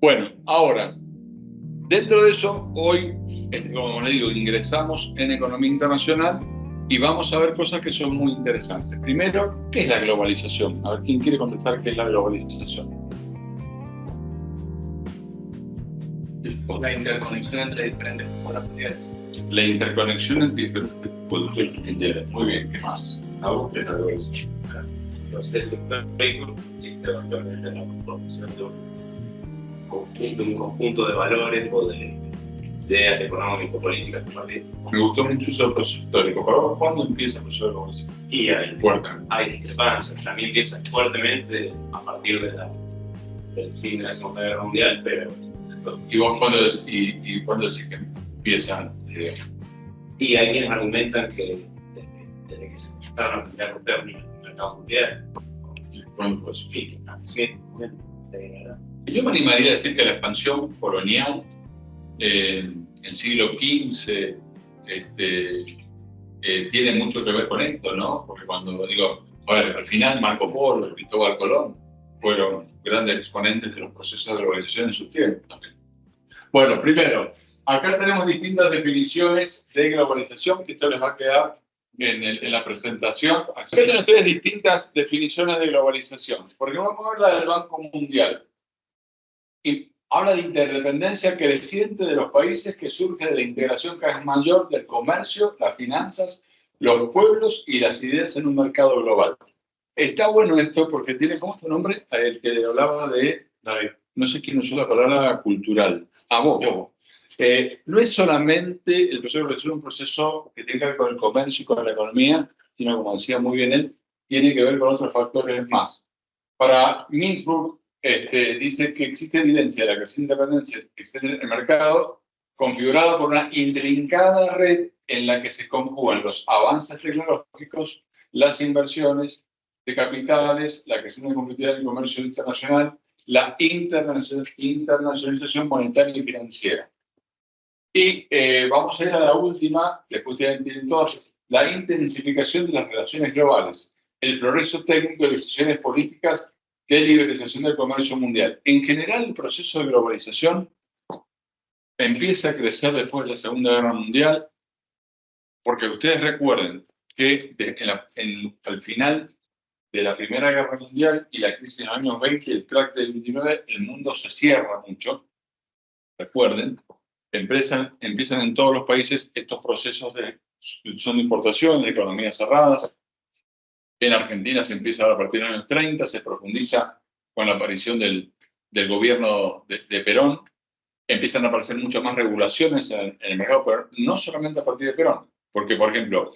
Bueno, ahora, dentro de eso, hoy, como les digo, ingresamos en economía internacional y vamos a ver cosas que son muy interesantes. Primero, ¿qué es la globalización? A ver, ¿quién quiere contestar qué es la globalización? La interconexión entre diferentes culturas mundiales. La interconexión entre diferentes culturas mundiales. Muy bien, ¿qué más? ¿Algo que es la globalización? Los textos históricos existe actualmente la formación de un conjunto de valores o de ideas económico-políticas compartidas. Me gustó mucho ese proceso histórico. ¿Pero cuándo empieza el proceso de globalización? Y hay discrepancias. También empieza fuertemente a partir del fin de la Segunda Guerra Mundial, pero... ¿Y vos cuándo decís que empiezan? Y hay quienes argumentan que desde que se empezaron a plantear los términos del mercado mundial, ¿Cuándo fue eso? Yo me animaría a decir que la expansión colonial el siglo XV tiene mucho que ver con esto, ¿no? Porque cuando digo, a ver, al final Marco Polo y Cristóbal Colón fueron grandes exponentes de los procesos de globalización en su tiempo también. Bueno, primero, acá tenemos distintas definiciones de globalización, que esto les va a quedar en la presentación. Acá tienen ustedes distintas definiciones de globalización, porque vamos a ver la del Banco Mundial. Y habla de interdependencia creciente de los países que surge de la integración cada vez mayor del comercio, las finanzas, los pueblos y las ideas en un mercado global. Está bueno esto porque tiene como su nombre el que hablaba de, no sé quién usó la palabra cultural. Vos. No es solamente el proceso de globalización un proceso que tiene que ver con el comercio y con la economía, sino, como decía muy bien él, tiene que ver con otros factores más. Para Mintzberg, dice que existe evidencia de la creciente dependencia que existe en el mercado, configurada por una intrincada red en la que se conjugan los avances tecnológicos, las inversiones de capitales, la creciente competitividad del comercio internacional, la internacionalización monetaria y financiera. Y vamos a ir a la última, que ustedes tienen todas, la intensificación de las relaciones globales, el progreso técnico de decisiones políticas de liberalización del comercio mundial. En general, el proceso de globalización empieza a crecer después de la Segunda Guerra Mundial, porque ustedes recuerden que al final de la Primera Guerra Mundial y la crisis de los años 20 y el crack del 29, el mundo se cierra mucho. Recuerden, empiezan en todos los países estos procesos son de importación, de economías cerradas. En Argentina se empieza a partir de los años 30, se profundiza con la aparición del gobierno de Perón. Empiezan a aparecer muchas más regulaciones en el mercado, pero no solamente a partir de Perón, porque, por ejemplo,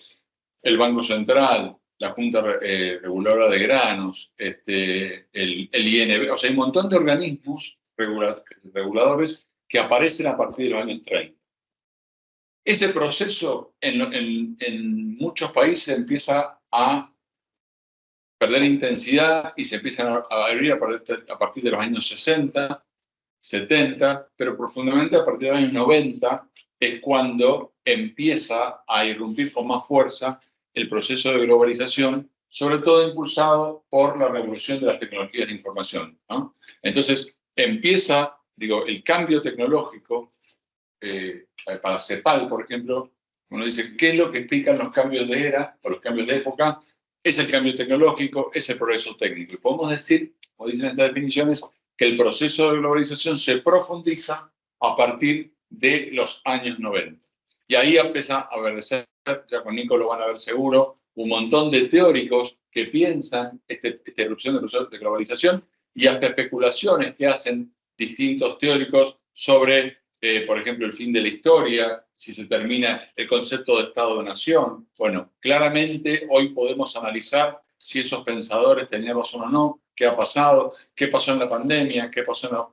el Banco Central, la Junta Reguladora de Granos, el INB, o sea, hay un montón de organismos reguladores que aparecen a partir de los años 30. Ese proceso en muchos países empieza a perder intensidad y se empiezan a abrir a partir de los años 60, 70, pero profundamente a partir de los años 90 es cuando empieza a irrumpir con más fuerza el proceso de globalización, sobre todo impulsado por la revolución de las tecnologías de información, ¿no? Entonces empieza, el cambio tecnológico, para CEPAL, por ejemplo, uno dice, ¿qué es lo que explican los cambios de era o los cambios de época? Es el cambio tecnológico, es el progreso técnico. Y podemos decir, como dicen estas definiciones, que el proceso de globalización se profundiza a partir de los años 90. Y ahí empieza a verse, ya con Nico lo van a ver seguro, un montón de teóricos que piensan esta erupción del proceso de globalización y hasta especulaciones que hacen distintos teóricos sobre, por ejemplo, el fin de la historia, si se termina el concepto de Estado de Nación. Bueno, claramente hoy podemos analizar si esos pensadores tenían razón o no, qué ha pasado, qué pasó en la pandemia, qué pasó en la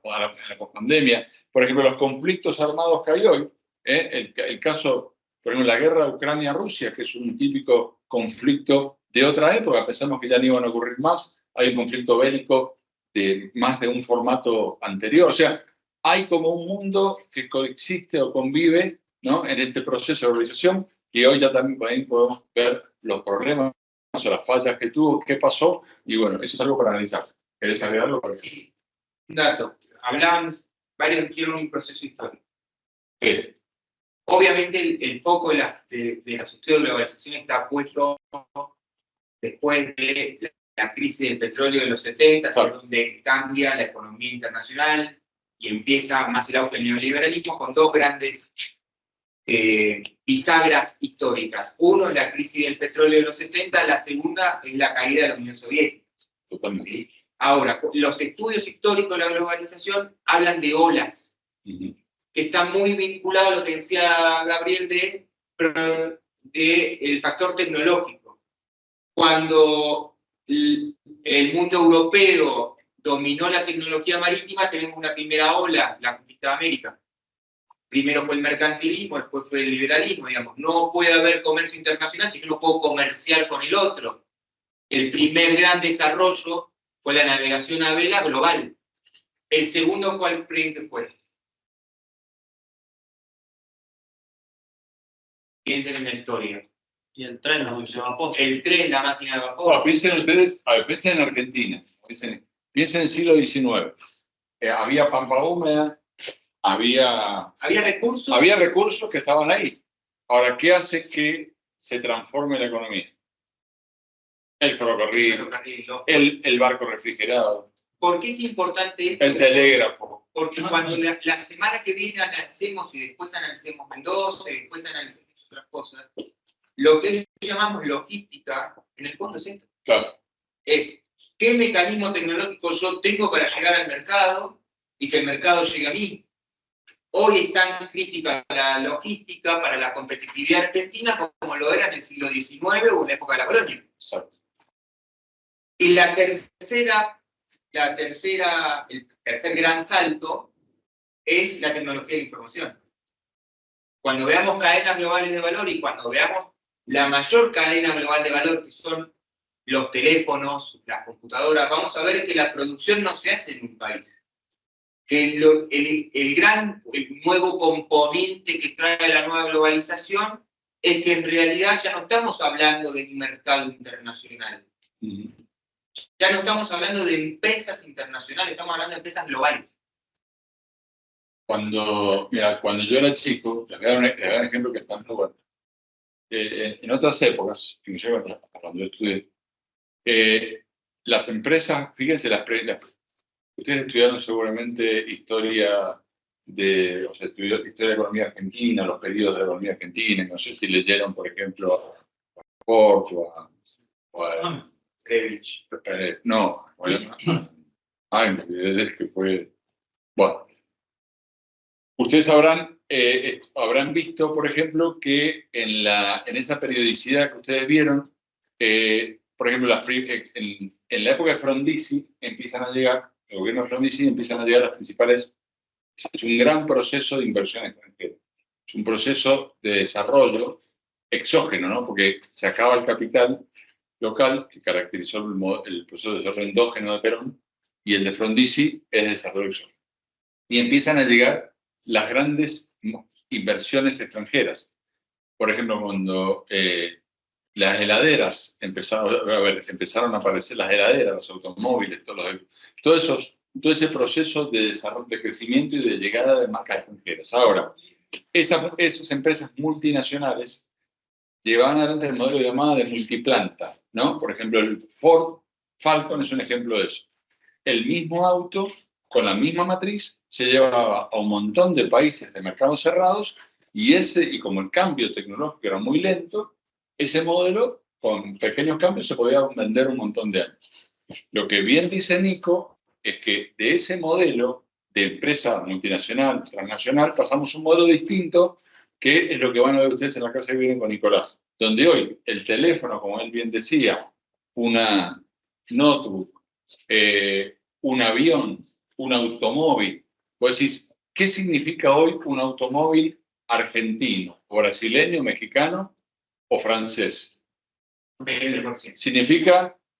pospandemia. Por ejemplo, los conflictos armados que hay hoy, el caso, por ejemplo, la guerra de Ucrania-Rusia, que es un típico conflicto de otra época, pensamos que ya no iban a ocurrir más, hay un conflicto bélico de más de un formato anterior. O sea, hay como un mundo que coexiste o convive, ¿no?, en este proceso de globalización, y hoy ya también podemos ver los problemas o las fallas que tuvo, qué pasó, y bueno, eso es algo para analizar. ¿Querés agregar algo? Sí. Un dato. Hablaban varios dijeron un proceso histórico. Sí. Obviamente el foco de los estudios de globalización está puesto después de la crisis del petróleo de los 70, donde cambia la economía internacional y empieza más el auge del neoliberalismo con dos grandes bisagras históricas. Uno es la crisis del petróleo de los 70, la segunda es la caída de la Unión Soviética. Totalmente. Ahora, los estudios históricos de la globalización hablan de olas, que están muy vinculados a lo que decía Gabriel de el factor tecnológico. Cuando el mundo europeo dominó la tecnología marítima, tenemos una primera ola, la conquista de América. Primero fue el mercantilismo, después fue el liberalismo, digamos. No puede haber comercio internacional si yo no puedo comerciar con el otro. El primer gran desarrollo fue la navegación a vela global. El segundo, ¿cuál creen que fue? Piensen en la historia. Y el tren, la máquina de vapor. El tren, la máquina de vapor. Ahora, piensen ustedes, a ver, piensen en Argentina, piensen en el siglo XIX. Había pampa húmeda, había recursos que estaban ahí. Ahora, ¿qué hace que se transforme la economía? El ferrocarril, el barco refrigerado. ¿Por qué es importante esto? El telégrafo. Porque cuando la semana que viene analicemos y después analicemos Mendoza y después analicemos otras cosas, lo que llamamos logística, en el fondo es esto. Claro. Es qué mecanismo tecnológico yo tengo para llegar al mercado y que el mercado llegue a mí. Hoy es tan crítica la logística para la competitividad argentina como lo era en el siglo XIX o en la época de la colonia. Exacto. Y el tercer gran salto es la tecnología de la información. Cuando veamos cadenas globales de valor y cuando veamos la mayor cadena global de valor, que son los teléfonos, las computadoras, vamos a ver que la producción no se hace en un país. Que el nuevo componente que trae la nueva globalización es que en realidad ya no estamos hablando de un mercado internacional. Ya no estamos hablando de empresas internacionales, estamos hablando de empresas globales. Cuando yo era chico, les voy a dar un ejemplo que está muy bueno. En otras épocas, inclusive hasta cuando yo estudié, las empresas, fíjense, ustedes estudiaron seguramente historia de la economía argentina, los periodos de la economía argentina, no sé si leyeron, por ejemplo, a Ford o a que fue. Bueno, ustedes habrán visto, por ejemplo, que en esa periodicidad que ustedes vieron, por ejemplo, en la época de Frondizi empiezan a llegar, el gobierno de Frondizi empiezan a llegar las principales. Es un gran proceso de inversión extranjera. Es un proceso de desarrollo exógeno, ¿no? Porque se acaba el capital local, que caracterizó el proceso de desarrollo endógeno de Perón, y el de Frondizi es de desarrollo exógeno. Y empiezan a llegar las grandes inversiones extranjeras. Por ejemplo, cuando las heladeras empezaron a aparecer las heladeras, los automóviles, todo ese proceso de desarrollo, de crecimiento y de llegada de marcas extranjeras. Ahora, esas empresas multinacionales llevaban adelante el modelo llamado de multiplanta, ¿no? Por ejemplo, el Ford Falcon es un ejemplo de eso. El mismo auto, con la misma matriz, se llevaba a un montón de países de mercados cerrados y como el cambio tecnológico era muy lento, ese modelo, con pequeños cambios, se podía vender un montón de años. Lo que bien dice Nico es que de ese modelo de empresa multinacional, transnacional, pasamos a un modelo distinto, que es lo que van a ver ustedes en la clase que vienen con Nicolás, donde hoy el teléfono, como él bien decía, una notebook, un avión, un automóvil. Vos decís, ¿qué significa hoy un automóvil argentino, o brasileño, mexicano o francés? 20%.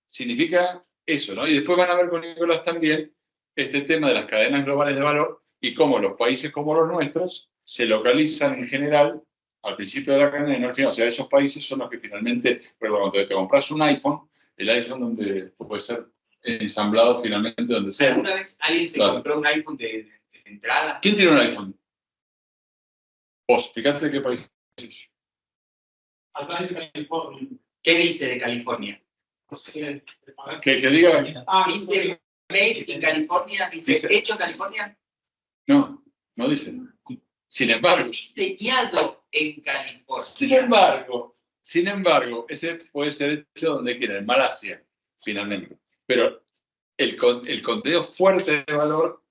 Significa eso, ¿no? Y después van a ver con Nicolás también este tema de las cadenas globales de valor y cómo los países como los nuestros se localizan en general al principio de la cadena y no al final. O sea, esos países son los que finalmente, pero cuando te compras un iPhone, el iPhone donde puede ser ensamblado finalmente donde sea. ¿Alguna vez alguien se compró un iPhone de entrada. ¿Quién tiene un iPhone? Vos, fíjate de qué país es. Acá dice California. ¿Qué dice de California? Que diga, ¿Dice made in California? ¿Dice hecho en California? no, no dice. Sin embargo, Diseñado en California. sin embargo, ese puede ser hecho donde quiera, en Malasia, finalmente. Pero el contenido fuerte de valor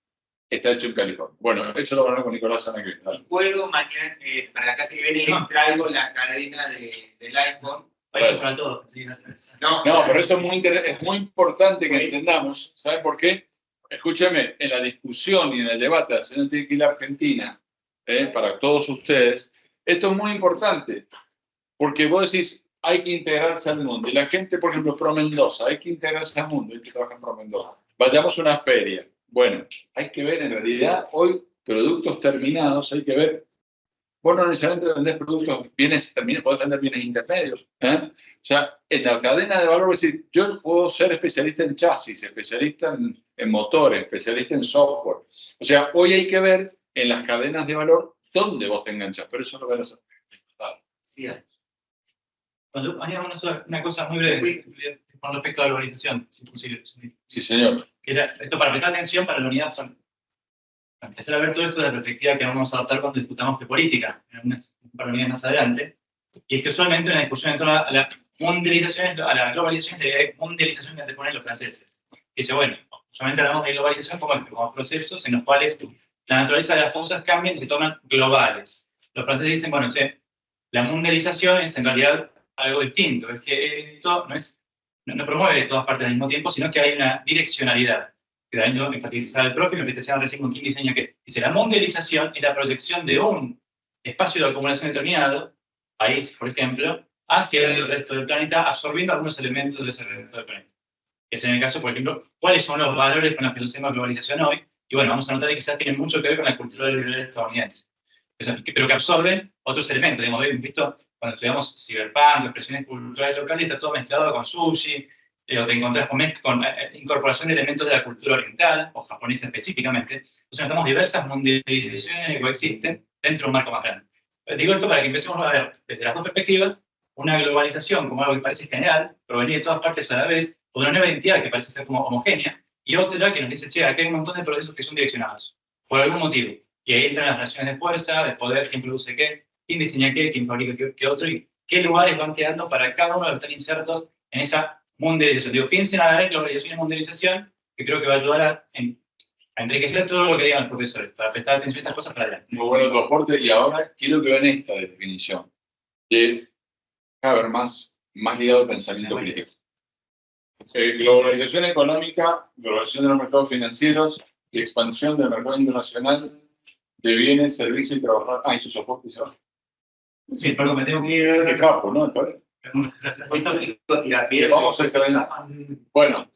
está hecho en California. Bueno, eso lo hablamos con Nicolás Anaquel. Luego, mañana, para la casa que viene, les traigo la cadena del iPhone. Para todos. Sí, No, pero eso es muy importante que entendamos. ¿Saben por qué? Escúchame, en la discusión y en el debate, la señora tiene que ir a Argentina, para todos ustedes, esto es muy importante, porque vos decís, hay que integrarse al mundo. Y la gente, por ejemplo, Pro Mendoza, hay que integrarse al mundo, hay que trabajar en Pro Mendoza. Vayamos a una feria. Bueno, hay que ver en realidad hoy productos terminados, hay que ver. Vos no necesariamente vendés productos, bienes terminados, podés vender bienes intermedios. O sea, en la cadena de valor, es decir, yo puedo ser especialista en chasis, especialista en motores, especialista en software. O sea, hoy hay que ver en las cadenas de valor dónde vos te enganchas, pero eso lo verás. Sí, Yo haría una cosa muy breve con respecto a la globalización, si es posible. Sí, señor. Que era esto para prestar atención para la unidad, para empezar a ver todo esto de la perspectiva que vamos a adaptar cuando discutamos de política, en un par de unidades más adelante. Y es que usualmente en la discusión en torno a la mundialización, a la globalización, la idea de mundialización que anteponen los franceses. Que dice, bueno, usualmente hablamos de globalización como procesos en los cuales la naturaleza de las cosas cambian y se tornan globales. Los franceses dicen, bueno, la mundialización es en realidad algo distinto, es que esto no promueve todas partes al mismo tiempo, sino que hay una direccionalidad. Que también lo enfatiza el profe, lo que te decía recién con quién diseña qué. Dice, la mundialización es la proyección de un espacio de acumulación determinado, país, por ejemplo, hacia el resto del planeta, absorbiendo algunos elementos de ese resto del planeta. Es en el caso, por ejemplo, cuáles son los valores con los que hacemos globalización hoy, y bueno, vamos a notar que quizás tienen mucho que ver con la cultura liberal estadounidense, pero que absorben otros elementos. Hemos visto, cuando estudiamos cyberpunk, expresiones culturales locales, está todo mezclado con sushi, o te encontrás con incorporación de elementos de la cultura oriental, o japonesa específicamente. Entonces notamos diversas mundializaciones que coexisten dentro de un marco más grande. Digo esto para que empecemos a ver, desde las dos perspectivas, una globalización como algo que parece general, provenir de todas partes a la vez, o una nueva identidad que parece ser como homogénea, y otra que nos dice, che, aquí hay un montón de procesos que son direccionados, por algún motivo. Y ahí entran las relaciones de fuerza, de poder, quién produce qué, quién diseña qué, quién fabrica qué otro, y qué lugares van quedando para cada uno de los que están insertos en esa mundialización. Digo, piensen a la vez globalización y mundialización, que creo que va a ayudar a enriquecer todo lo que digan los profesores, para prestar atención a estas cosas para adelante. Muy bueno tu aporte, y ahora quiero que vean esta definición de Habermas, más ligado al pensamiento crítico. Globalización económica, globalización de los mercados financieros y expansión del mercado internacional de bienes, servicios y trabajadores. Ah, y sus aportes. Sí, perdón, me tengo que ir. Qué capo, ¿no? Gracias. Vamos a extrañar. Bueno,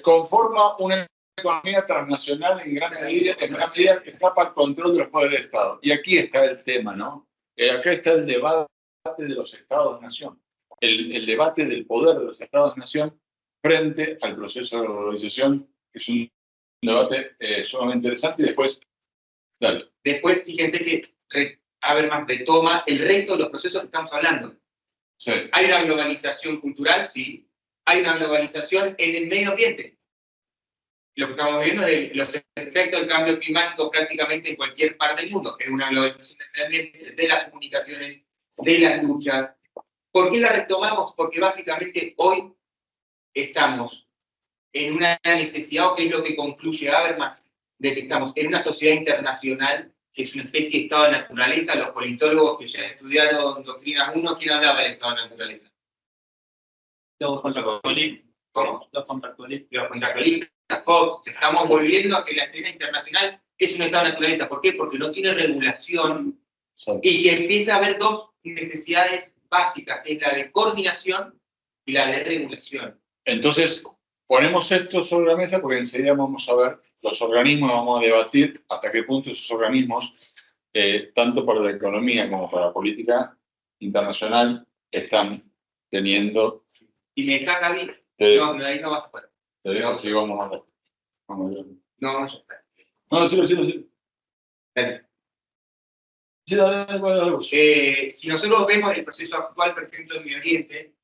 conforma una economía transnacional en gran medida que escapa al control de los poderes del Estado. Y aquí está el tema, ¿no? Acá está el debate de los Estados-nación. El debate del poder de los Estados-nación frente al proceso de globalización, que es un debate sumamente interesante. Y después, dale. Después, fíjense que Habermas retoma el resto de los procesos que estamos hablando. Sí. Hay una globalización cultural, sí. Hay una globalización en el medio ambiente. Lo que estamos viendo es los efectos del cambio climático prácticamente en cualquier parte del mundo. Es una globalización del medio ambiente, de las comunicaciones, de las luchas. ¿Por qué la retomamos? Porque básicamente hoy estamos en una necesidad, o que es lo que concluye Habermas, de que estamos en una sociedad internacional que es una especie de estado de naturaleza. Los politólogos que ya han estudiado doctrinas 1, ¿quién hablaba del estado de naturaleza? Los contractualistas. ¿Cómo? Los contractualistas. Los contractualistas, Hobbes. Estamos volviendo a que la escena internacional es un estado de naturaleza. ¿Por qué? Porque no tiene regulación y que empieza a haber dos necesidades básicas, que es la de coordinación y la de regulación. Entonces, ponemos esto sobre la mesa porque enseguida vamos a ver los organismos, vamos a debatir hasta qué punto esos organismos, tanto para la economía como para la política internacional, están teniendo... Si me dejas, Gaby, no, ahí no vas a poder. Te digo, sí, vamos a ver. Vamos a ver. No, ya está. No, sí. Dale. Sí, dale. Si nosotros vemos el proceso actual, por ejemplo, en Medio Oriente,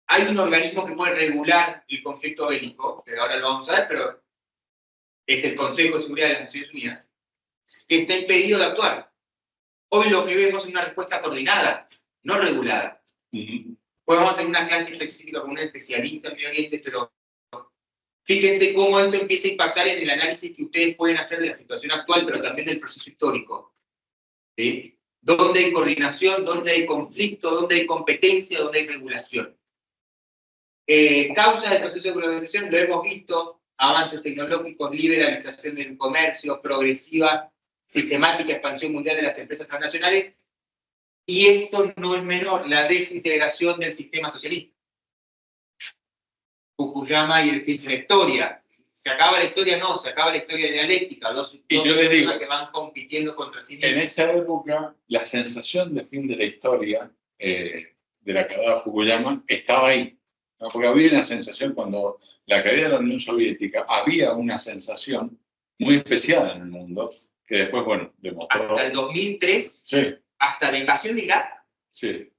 hay un organismo que puede regular el conflicto bélico, que ahora lo vamos a ver, pero es el Consejo de Seguridad de las Naciones Unidas, que está impedido de actuar. Hoy lo que vemos es una respuesta coordinada, no regulada. Podemos tener una clase específica con un especialista en Medio Oriente, pero fíjense cómo esto empieza a impactar en el análisis que ustedes pueden hacer de la situación actual, pero también del proceso histórico. ¿Sí? ¿Dónde hay coordinación? ¿Dónde hay conflicto? ¿Dónde hay competencia? ¿Dónde hay regulación? Causa del proceso de globalización, lo hemos visto: avances tecnológicos, liberalización del comercio, progresiva, sistemática expansión mundial de las empresas transnacionales, y esto no es menor, la desintegración del sistema socialista. Fukuyama y el fin de la historia. ¿Se acaba la historia? No, se acaba la historia dialéctica, dos yo les digo, que van compitiendo contra sí mismos. En esa época, la sensación de fin de la historia de la caída de Fukuyama estaba ahí, ¿no? Porque había una sensación, cuando la caída de la Unión Soviética, había una sensación muy especial en el mundo, que después, bueno, demostró... Hasta el 2003, sí, hasta la invasión de Irak, sí,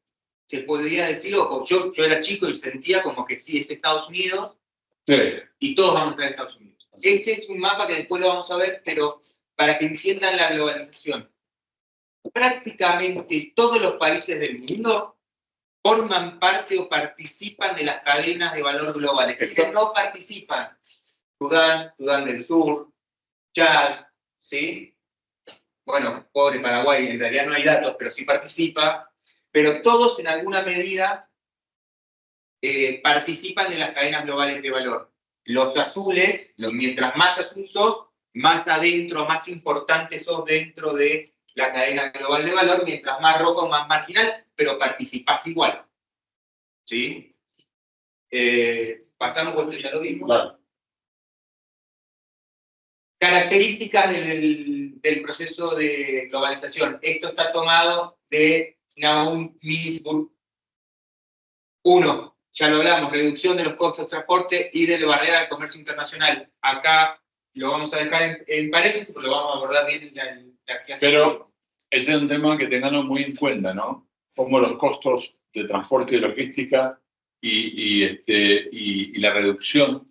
se podría decir, o yo era chico y sentía como que sí, es Estados Unidos, sí. Y todos vamos a entrar a Estados Unidos. Este es un mapa que después lo vamos a ver, pero para que entiendan la globalización. Prácticamente todos los países del mundo forman parte o participan de las cadenas de valor globales. ¿Quiénes no participan? Sudán, Sudán del Sur, Chad, ¿sí? Bueno, pobre Paraguay, en realidad no hay datos, pero sí participa. Pero todos en alguna medida participan de las cadenas globales de valor. Los azules, mientras más azul sos, más adentro, más importante sos dentro de la cadena global de valor, mientras más rojo, más marginal, pero participás igual. ¿Sí? Pasamos por esto, ya lo vimos. Claro. Características del proceso de globalización. Esto está tomado de Naum Ginsburg. 1. Ya lo hablamos, reducción de los costos de transporte y de la barrera de comercio internacional. Acá lo vamos a dejar en paréntesis, pero lo vamos a abordar bien en la clase. Pero este es un tema que tengamos muy en cuenta, ¿no? Como los costos de transporte y logística y la reducción,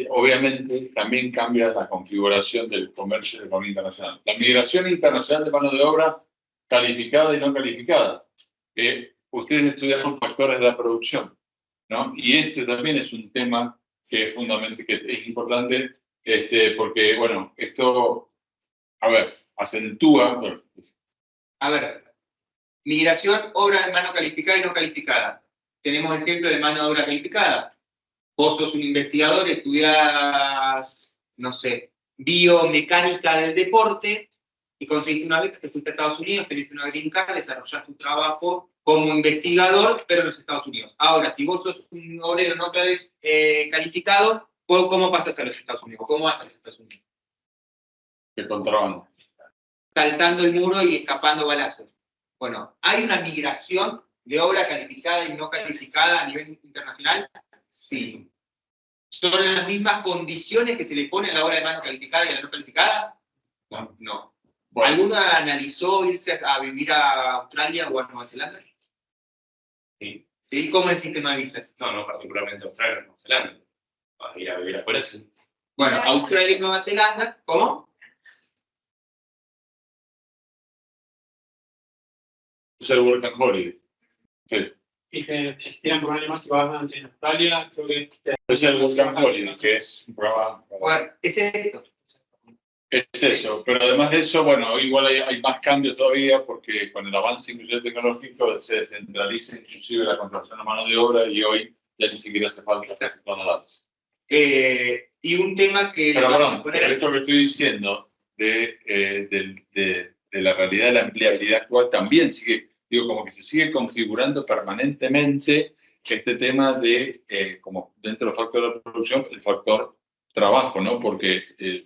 obviamente también cambia la configuración del comercio y de la economía internacional. La migración internacional de mano de obra calificada y no calificada. Ustedes estudiaron factores de la producción, ¿no? Y este también es un tema que es fundamental, que es importante, porque, bueno, esto, a ver, acentúa... Bueno. A ver, migración, obra de mano calificada y no calificada. Tenemos ejemplo de mano de obra calificada. Vos sos un investigador, estudiás, no sé, biomecánica del deporte, y conseguiste una beca, te fuiste a Estados Unidos, tenés una green card, desarrollás tu trabajo como investigador, pero en los Estados Unidos. Ahora, si vos sos un obrero no calificado, ¿cómo pasas a los Estados Unidos? ¿Cómo vas a los Estados Unidos? De contrabando. Saltando el muro y escapando balazos. Bueno, ¿hay una migración de obra calificada y no calificada a nivel internacional? Sí. ¿Son las mismas condiciones que se le ponen a la obra de mano calificada y a la no calificada? No. No. Bueno. ¿Alguno analizó irse a vivir a Australia o a Nueva Zelanda? Sí. ¿Sí? ¿Cómo es el sistema de visas? No particularmente Australia o Nueva Zelanda. Para ir a vivir afuera, sí. Bueno, Australia y Nueva Zelanda, ¿cómo? Es el Work and Holiday. Sí. Y que tienen problemas si vas en Australia, creo que... Es el Work and Holiday, que es un programa... Bueno, es esto. Es eso, pero además de eso, bueno, igual hay más cambios todavía, porque con el avance inclusive tecnológico se descentraliza inclusive la contratación de mano de obra, y hoy ya ni siquiera hace falta hacer trasladarse. Y un tema que... Pero perdón, por esto que estoy diciendo de la realidad de la empleabilidad actual, también sigue, digo, como que se sigue configurando permanentemente este tema de, como dentro del factor de la producción, el factor trabajo, ¿no? Porque,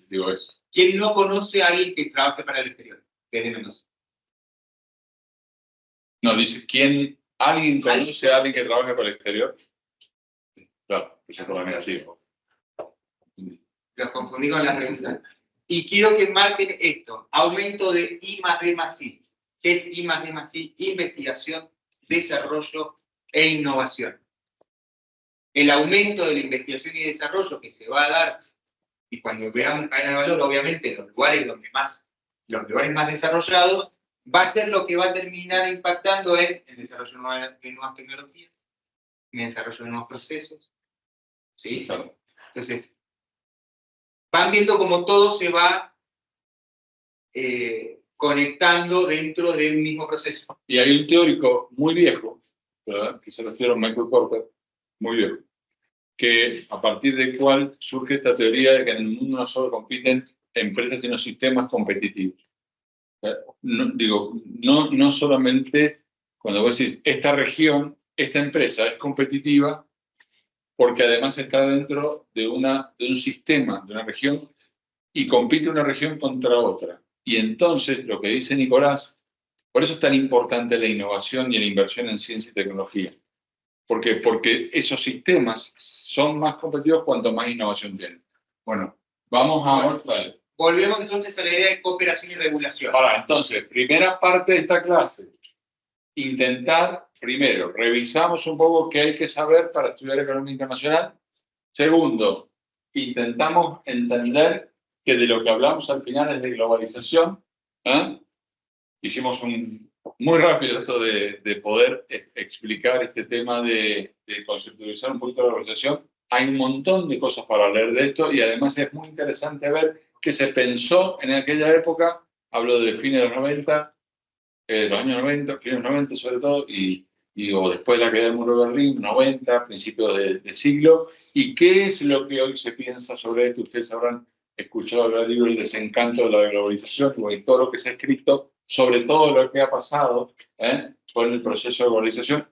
digo, es... ¿Quién no conoce a alguien que trabaje para el exterior? Que es de Mendoza. No, dice, ¿alguien conoce a alguien que trabaje para el exterior? Claro, eso es todo negativo. Los confundí con la pregunta. Y quiero que marquen esto, aumento de I+D+I. ¿Qué es I+D+I? Investigación, desarrollo e innovación. El aumento de la investigación y desarrollo que se va a dar, y cuando veamos cadena de valor, obviamente los lugares más desarrollados, va a ser lo que va a terminar impactando en el desarrollo de nuevas tecnologías, en el desarrollo de nuevos procesos. ¿Sí? Entonces, van viendo cómo todo se va conectando dentro de un mismo proceso. Y hay un teórico muy viejo, ¿verdad?, que se refiere a Michael Porter, muy viejo, que a partir del cual surge esta teoría de que en el mundo no solo compiten empresas, sino sistemas competitivos. No solamente cuando vos decís, esta región, esta empresa es competitiva, porque además está dentro de un sistema, de una región, y compite una región contra otra. Y entonces, lo que dice Nicolás, por eso es tan importante la innovación y la inversión en ciencia y tecnología. ¿Por qué? Porque esos sistemas son más competitivos cuanto más innovación tienen. Bueno, vamos a... Vale. Volvemos entonces a la idea de cooperación y regulación. Ahora, entonces, primera parte de esta clase, intentar, primero, revisamos un poco qué hay que saber para estudiar economía internacional. Segundo, intentamos entender que de lo que hablamos al final es de globalización. Hicimos muy rápido esto de poder explicar este tema de conceptualizar un poquito la globalización. Hay un montón de cosas para leer de esto y además es muy interesante ver qué se pensó en aquella época. Hablo de fines de los 90, los años 90, fines de los 90 sobre todo, o después de la caída del muro de Berlín, 90, principios de siglo. ¿Y qué es lo que hoy se piensa sobre esto? Ustedes habrán escuchado hablar del libro El desencanto de la globalización, y todo lo que se ha escrito sobre todo lo que ha pasado con el proceso de globalización.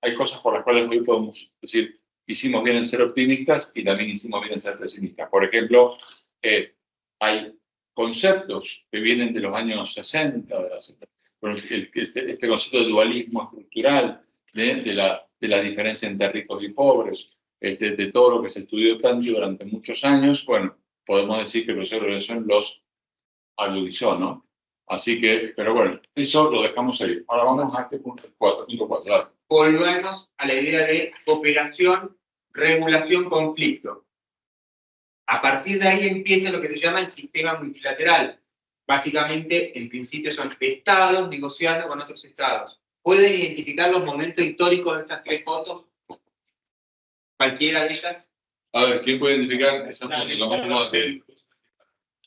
Hay cosas por las cuales hoy podemos decir, hicimos bien en ser optimistas y también hicimos bien en ser pesimistas. Por ejemplo, hay conceptos que vienen de los años 60, este concepto de dualismo estructural, de la diferencia entre ricos y pobres, de todo lo que se estudió tanto durante muchos años. Bueno, podemos decir que el proceso de globalización los agudizó, ¿no? Así que, pero bueno, eso lo dejamos ahí. Ahora vamos a este punto 4. Volvemos a la idea de cooperación, regulación, conflicto. A partir de ahí empieza lo que se llama el sistema multilateral. Básicamente, en principio son estados negociando con otros estados. ¿Pueden identificar los momentos históricos de estas tres fotos? ¿Cualquiera de ellas? A ver, ¿quién puede identificar esa foto?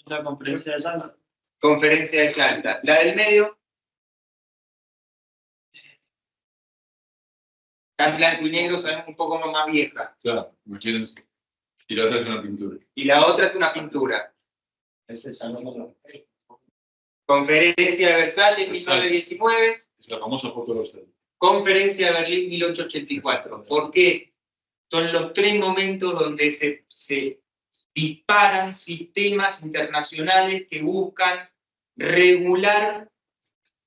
La conferencia de Yalta. Conferencia de Yalta. La del medio. Está en blanco y negro, sabemos un poco más vieja. Claro, imagínense. Y la otra es una pintura. Y la otra es una pintura. Conferencia de Versalles, 1919. Es la famosa foto de Versalles. Conferencia de Berlín, 1884. ¿Por qué? Son los tres momentos donde se disparan sistemas internacionales que buscan regular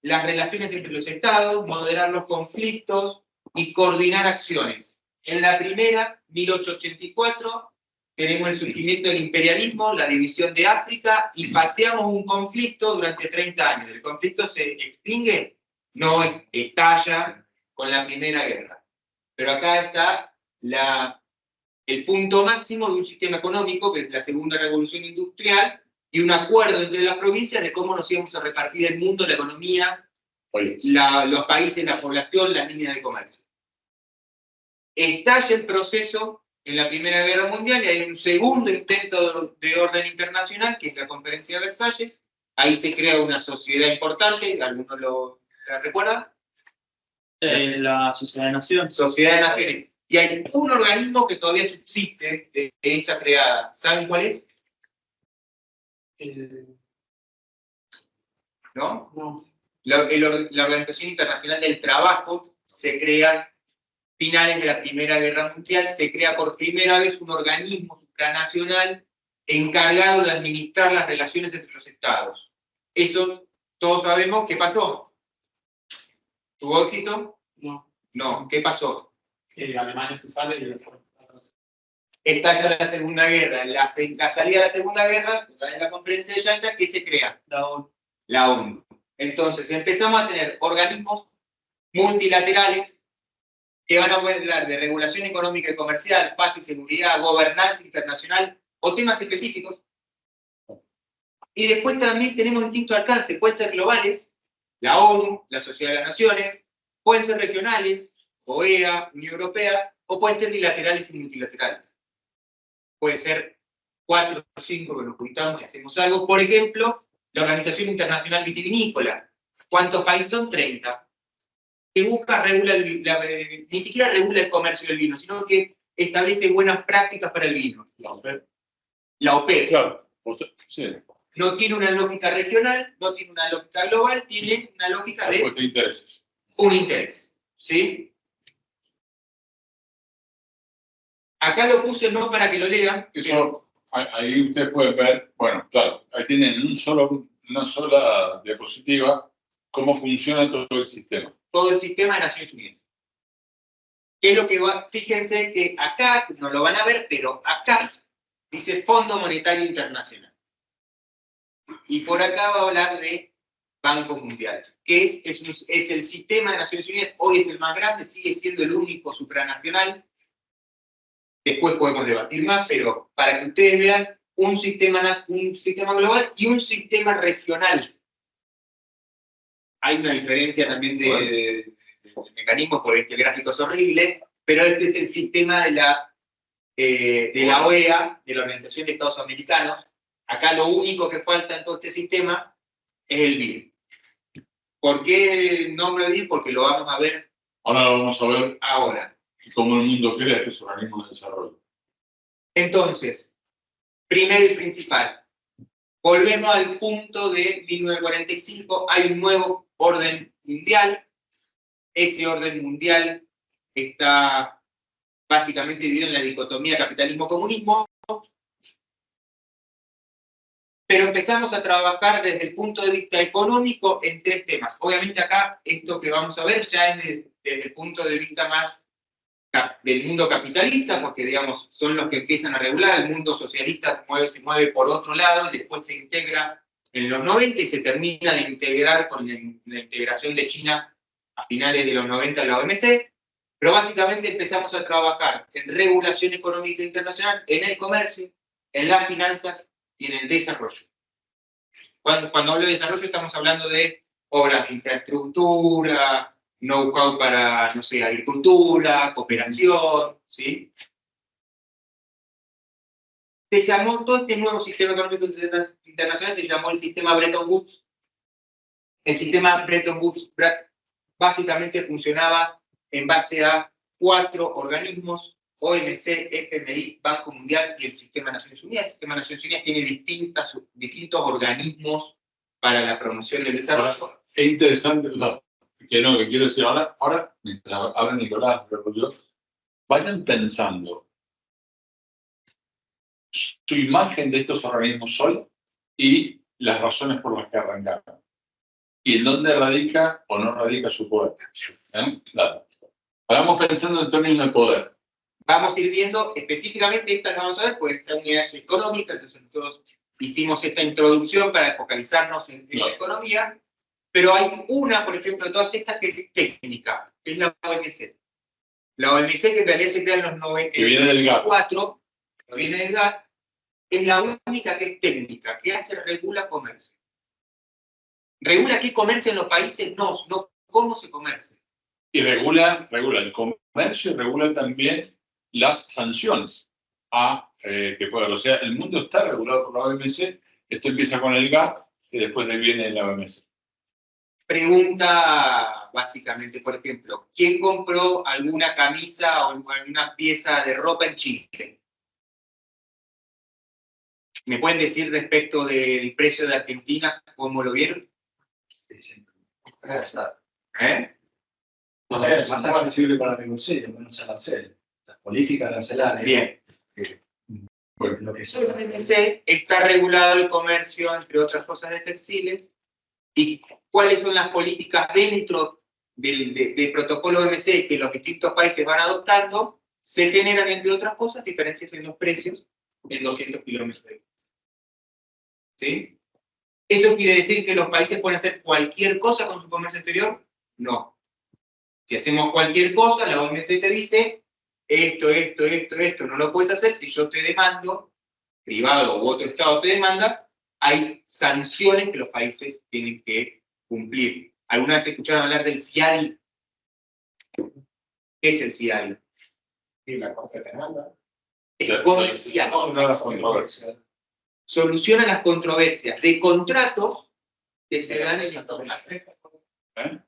las relaciones entre los estados, moderar los conflictos y coordinar acciones. En la primera, 1884, tenemos el surgimiento del imperialismo, la división de África, y pateamos un conflicto durante 30 años. ¿El conflicto se extingue? No, estalla con la Primera Guerra. Pero acá está el punto máximo de un sistema económico, que es la segunda revolución industrial, y un acuerdo entre las provincias de cómo nos íbamos a repartir el mundo, la economía, los países, la población, las líneas de comercio. Estalla el proceso en la Primera Guerra Mundial y hay un segundo intento de orden internacional, que es la Conferencia de Versalles. Ahí se crea una sociedad importante, ¿alguno la recuerda? La Sociedad de Naciones. Sociedad de Naciones. Y hay un organismo que todavía subsiste de esa creada. ¿Saben cuál es? ¿No? No. La Organización Internacional del Trabajo se crea finales de la Primera Guerra Mundial, se crea por primera vez un organismo supranacional encargado de administrar las relaciones entre los estados. Eso todos sabemos qué pasó. ¿Tuvo éxito? No. No. ¿Qué pasó? Que Alemania se sale y después. estalla la Segunda Guerra, la salida de la Segunda Guerra, en la conferencia de Yalta, ¿qué se crea? La ONU. Entonces empezamos a tener organismos multilaterales que van a hablar de regulación económica y comercial, paz y seguridad, gobernanza internacional o temas específicos. Y después también tenemos distintos alcances, pueden ser globales, la ONU, la Sociedad de las Naciones, pueden ser regionales, OEA, Unión Europea, o pueden ser bilaterales y multilaterales. Puede ser 4 o 5 que nos juntamos y hacemos algo. Por ejemplo, la Organización Internacional Vitivinícola. ¿Cuántos países son? 30. Que busca, ni siquiera regula el comercio del vino, sino que establece buenas prácticas para el vino. La OPEP. La OPEP. Claro. Sí. No tiene una lógica regional, no tiene una lógica global, tiene una lógica de intereses. Un interés. ¿Sí? Acá lo puse no para que lo lean. Eso, ahí ustedes pueden ver, bueno, claro, ahí tienen una sola diapositiva cómo funciona todo el sistema. Todo el sistema de Naciones Unidas. ¿Qué es lo que va? Fíjense que acá, no lo van a ver, pero acá dice Fondo Monetario Internacional. Y por acá va a hablar de Banco Mundial, que es el sistema de Naciones Unidas, hoy es el más grande, sigue siendo el único supranacional. Después podemos debatir más, pero para que ustedes vean un sistema global y un sistema regional. Hay una diferencia también de mecanismos, porque este gráfico es horrible, pero este es el sistema de la OEA, de la Organización de Estados Americanos. Acá lo único que falta en todo este sistema es el BID. ¿Por qué el nombre BID? Porque lo vamos a ver. Ahora lo vamos a ver. Ahora. Cómo el mundo crea estos organismos de desarrollo. Entonces, primero y principal, volvemos al punto de 1945, hay un nuevo orden mundial. Ese orden mundial está básicamente dividido en la dicotomía capitalismo-comunismo. Pero empezamos a trabajar desde el punto de vista económico en 3 temas. Obviamente acá, esto que vamos a ver ya es desde el punto de vista más del mundo capitalista, porque digamos, son los que empiezan a regular. El mundo socialista se mueve por otro lado y después se integra en los 90 y se termina de integrar con la integración de China a finales de los 90 en la OMC. Pero básicamente empezamos a trabajar en regulación económica internacional, en el comercio, en las finanzas y en el desarrollo. Cuando hablo de desarrollo estamos hablando de obras de infraestructura, know-how para, no sé, agricultura, cooperación, ¿sí? Se llamó todo este nuevo sistema económico internacional, se llamó el sistema Bretton Woods. El sistema Bretton Woods básicamente funcionaba en base a 4 organismos: OMC, FMI, Banco Mundial y el Sistema de Naciones Unidas. El Sistema de Naciones Unidas tiene distintos organismos para la promoción del desarrollo. Es interesante, que quiero decir, ahora mientras habla Nicolás, vayan pensando su imagen de estos organismos hoy y las razones por las que arrancaron. Y en dónde radica o no radica su poder. Claro. Vamos pensando en términos de poder. Vamos a ir viendo específicamente esta que vamos a ver, pues esta unidad es económica, entonces nosotros hicimos esta introducción para focalizarnos en la economía, pero hay una, por ejemplo, de todas estas que es técnica, que es la OMC. La OMC, que en realidad se crea en los 94, que viene del GATT, es la única que es técnica, que regula comercio. ¿Regula qué comercio en los países? No cómo se comercia. Y regula el comercio y regula también las sanciones que puede haber. O sea, el mundo está regulado por la OMC, esto empieza con el GATT y después viene la OMC. Pregunta básicamente, por ejemplo, ¿quién compró alguna camisa o alguna pieza de ropa en Chile? ¿Me pueden decir respecto del precio de Argentina cómo lo vieron? No es más accesible para negociar, menos arancel. Las políticas arancelarias. Bien. Bueno, lo que en la OMC está regulado el comercio, entre otras cosas, de textiles. ¿Y cuáles son las políticas dentro del protocolo OMC que los distintos países van adoptando? se generan, entre otras cosas, diferencias en los precios en 200 kilómetros de distancia. ¿Sí? ¿Eso quiere decir que los países pueden hacer cualquier cosa con su comercio exterior? No. Si hacemos cualquier cosa, la OMC te dice, esto, no lo puedes hacer. Si yo te demando, privado u otro Estado te demanda, hay sanciones que los países tienen que cumplir. ¿Alguna vez escucharon hablar del CIADI? ¿Qué es el CIADI? Y la Corte Penal, ¿no? Es comercial. Soluciona las controversias de contratos que se dan en la ¿Eh?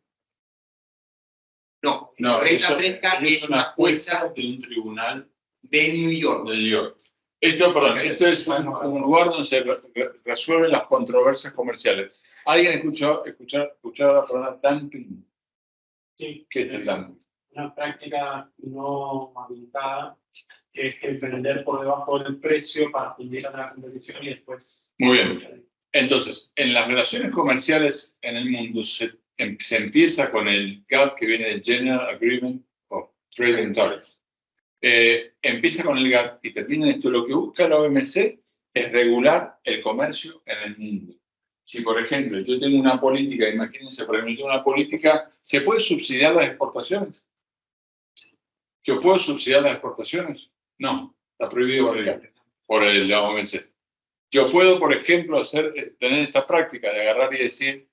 No, No, Renta eso Fresca es es una una jueza jueza de un tribunal de New York. de New York. Esto es un lugar donde se resuelven las controversias comerciales. ¿Alguien escuchó la palabra dumping? Sí, ¿Qué es el dumping? una práctica no habilitada, que es el vender por debajo del precio para fundir a la competición y después... Muy bien. Entonces, en las relaciones comerciales en el mundo se empieza con el GATT, que viene del General Agreement of Trade and Tariffs. Empieza con el GATT y termina en esto. Lo que busca la OMC es regular el comercio en el mundo. Si, por ejemplo, yo tengo una política, imagínense, por ejemplo, una política, ¿se puede subsidiar las exportaciones? ¿Yo puedo subsidiar las exportaciones? No, está prohibido por la OMC. Yo puedo, por ejemplo, tener esta práctica de agarrar y decir,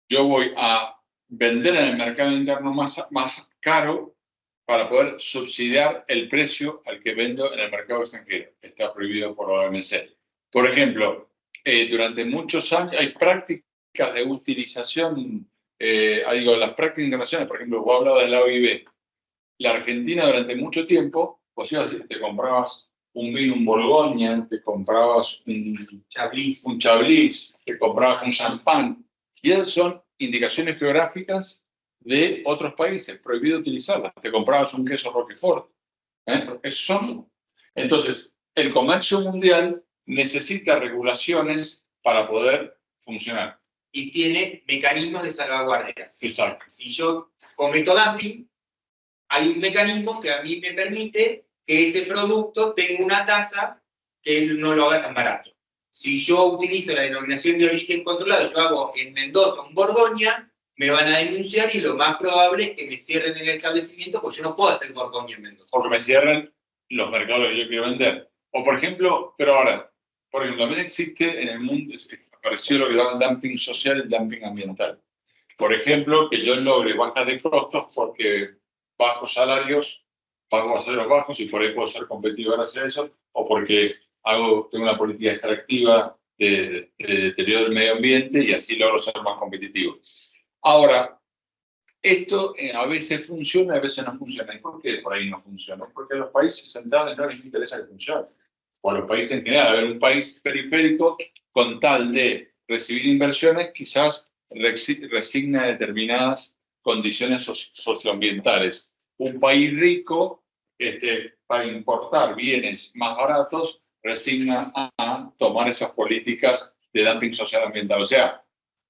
yo voy a vender en el mercado interno más caro para poder subsidiar el precio al que vendo en el mercado extranjero. Está prohibido por la OMC. Por ejemplo, durante muchos años hay prácticas de utilización, las prácticas internacionales, por ejemplo, vos hablabas de la OIB. La Argentina durante mucho tiempo, pues te comprabas un vino, un Borgoña, te comprabas un Chablis, te comprabas un champán. Y esas son indicaciones geográficas de otros países, prohibido utilizarlas. Te comprabas un queso Roquefort. Esos son. Entonces, el comercio mundial necesita regulaciones para poder funcionar. Y tiene mecanismos de salvaguardia. Exacto. Si yo cometo dumping, hay un mecanismo que a mí me permite que ese producto tenga una tasa que no lo haga tan barato. Si yo utilizo la denominación de origen controlado, yo hago en Mendoza un Borgoña, me van a denunciar y lo más probable es que me cierren el establecimiento porque yo no puedo hacer Borgoña en Mendoza. Porque me cierren los mercados que yo quiero vender. O por ejemplo, también existe en el mundo, apareció lo que llaman dumping social y dumping ambiental. Por ejemplo, que yo logre bajas de costos porque bajo salarios bajos y por ahí puedo ser competitivo gracias a eso, o porque tengo una política extractiva de deterioro del medio ambiente y así logro ser más competitivo. Ahora, esto a veces funciona, a veces no funciona. ¿Y por qué por ahí no funciona? Porque a los países centrales no les interesa que funcione. O a los países en general. A ver, un país periférico, con tal de recibir inversiones, quizás resigna determinadas condiciones socioambientales. Un país rico, para importar bienes más baratos, resigna a tomar esas políticas de dumping social ambiental. O sea,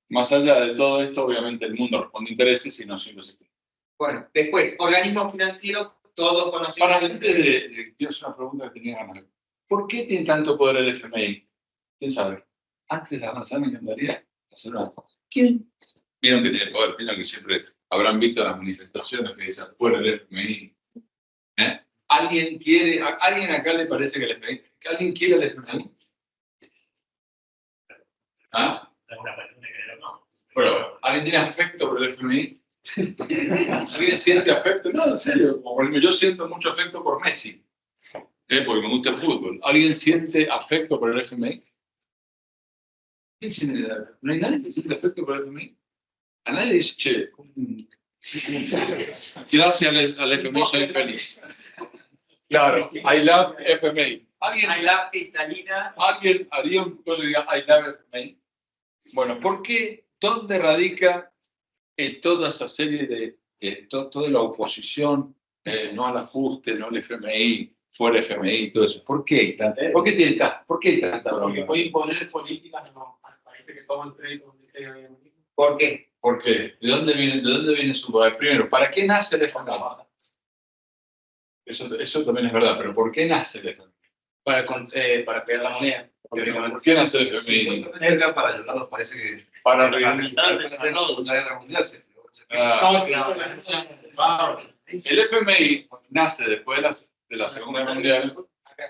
más allá de todo esto, obviamente el mundo responde a intereses y no siempre se cumple. Bueno, después, organismos financieros, todos conocidos. Para quiero hacer una pregunta que tenía ganas. ¿Por qué tiene tanto poder el FMI? ¿Quién sabe? Antes de avanzar me encantaría hacer una cosa. ¿Quién? Vieron que tiene poder, vieron que siempre habrán visto las manifestaciones que dicen fuera el FMI. ¿Alguien acá le parece que el FMI? ¿Que alguien quiere el FMI? ¿Ah? Pero, ¿alguien tiene afecto por el FMI? ¿Alguien siente afecto? No, en serio. Por ejemplo, yo siento mucho afecto por Messi, porque me gusta el fútbol. ¿Alguien siente afecto por el FMI? ¿No hay nadie que siente afecto por el FMI? A nadie dice, che, gracias al FMI soy feliz. Claro, I love FMI. I love cristalina. ¿Alguien haría un cosa que diga I love FMI? Bueno, ¿por qué? ¿Dónde radica toda esa serie de toda la oposición, no al ajuste, no al FMI, fuera FMI, todo eso? ¿Por qué hay tanta bronca? Porque puede imponer políticas al país que toman crédito. ¿Por qué? ¿Por qué? ¿De dónde viene su poder? Primero, ¿para qué nace el FMI? Eso también es verdad, pero ¿por qué nace el FMI? Para crear la moneda, teóricamente. ¿Por qué nace el FMI? Para ayudarlos, parece que. Para la realizar Segunda Guerra Mundial. El FMI nace después de la Segunda Guerra Mundial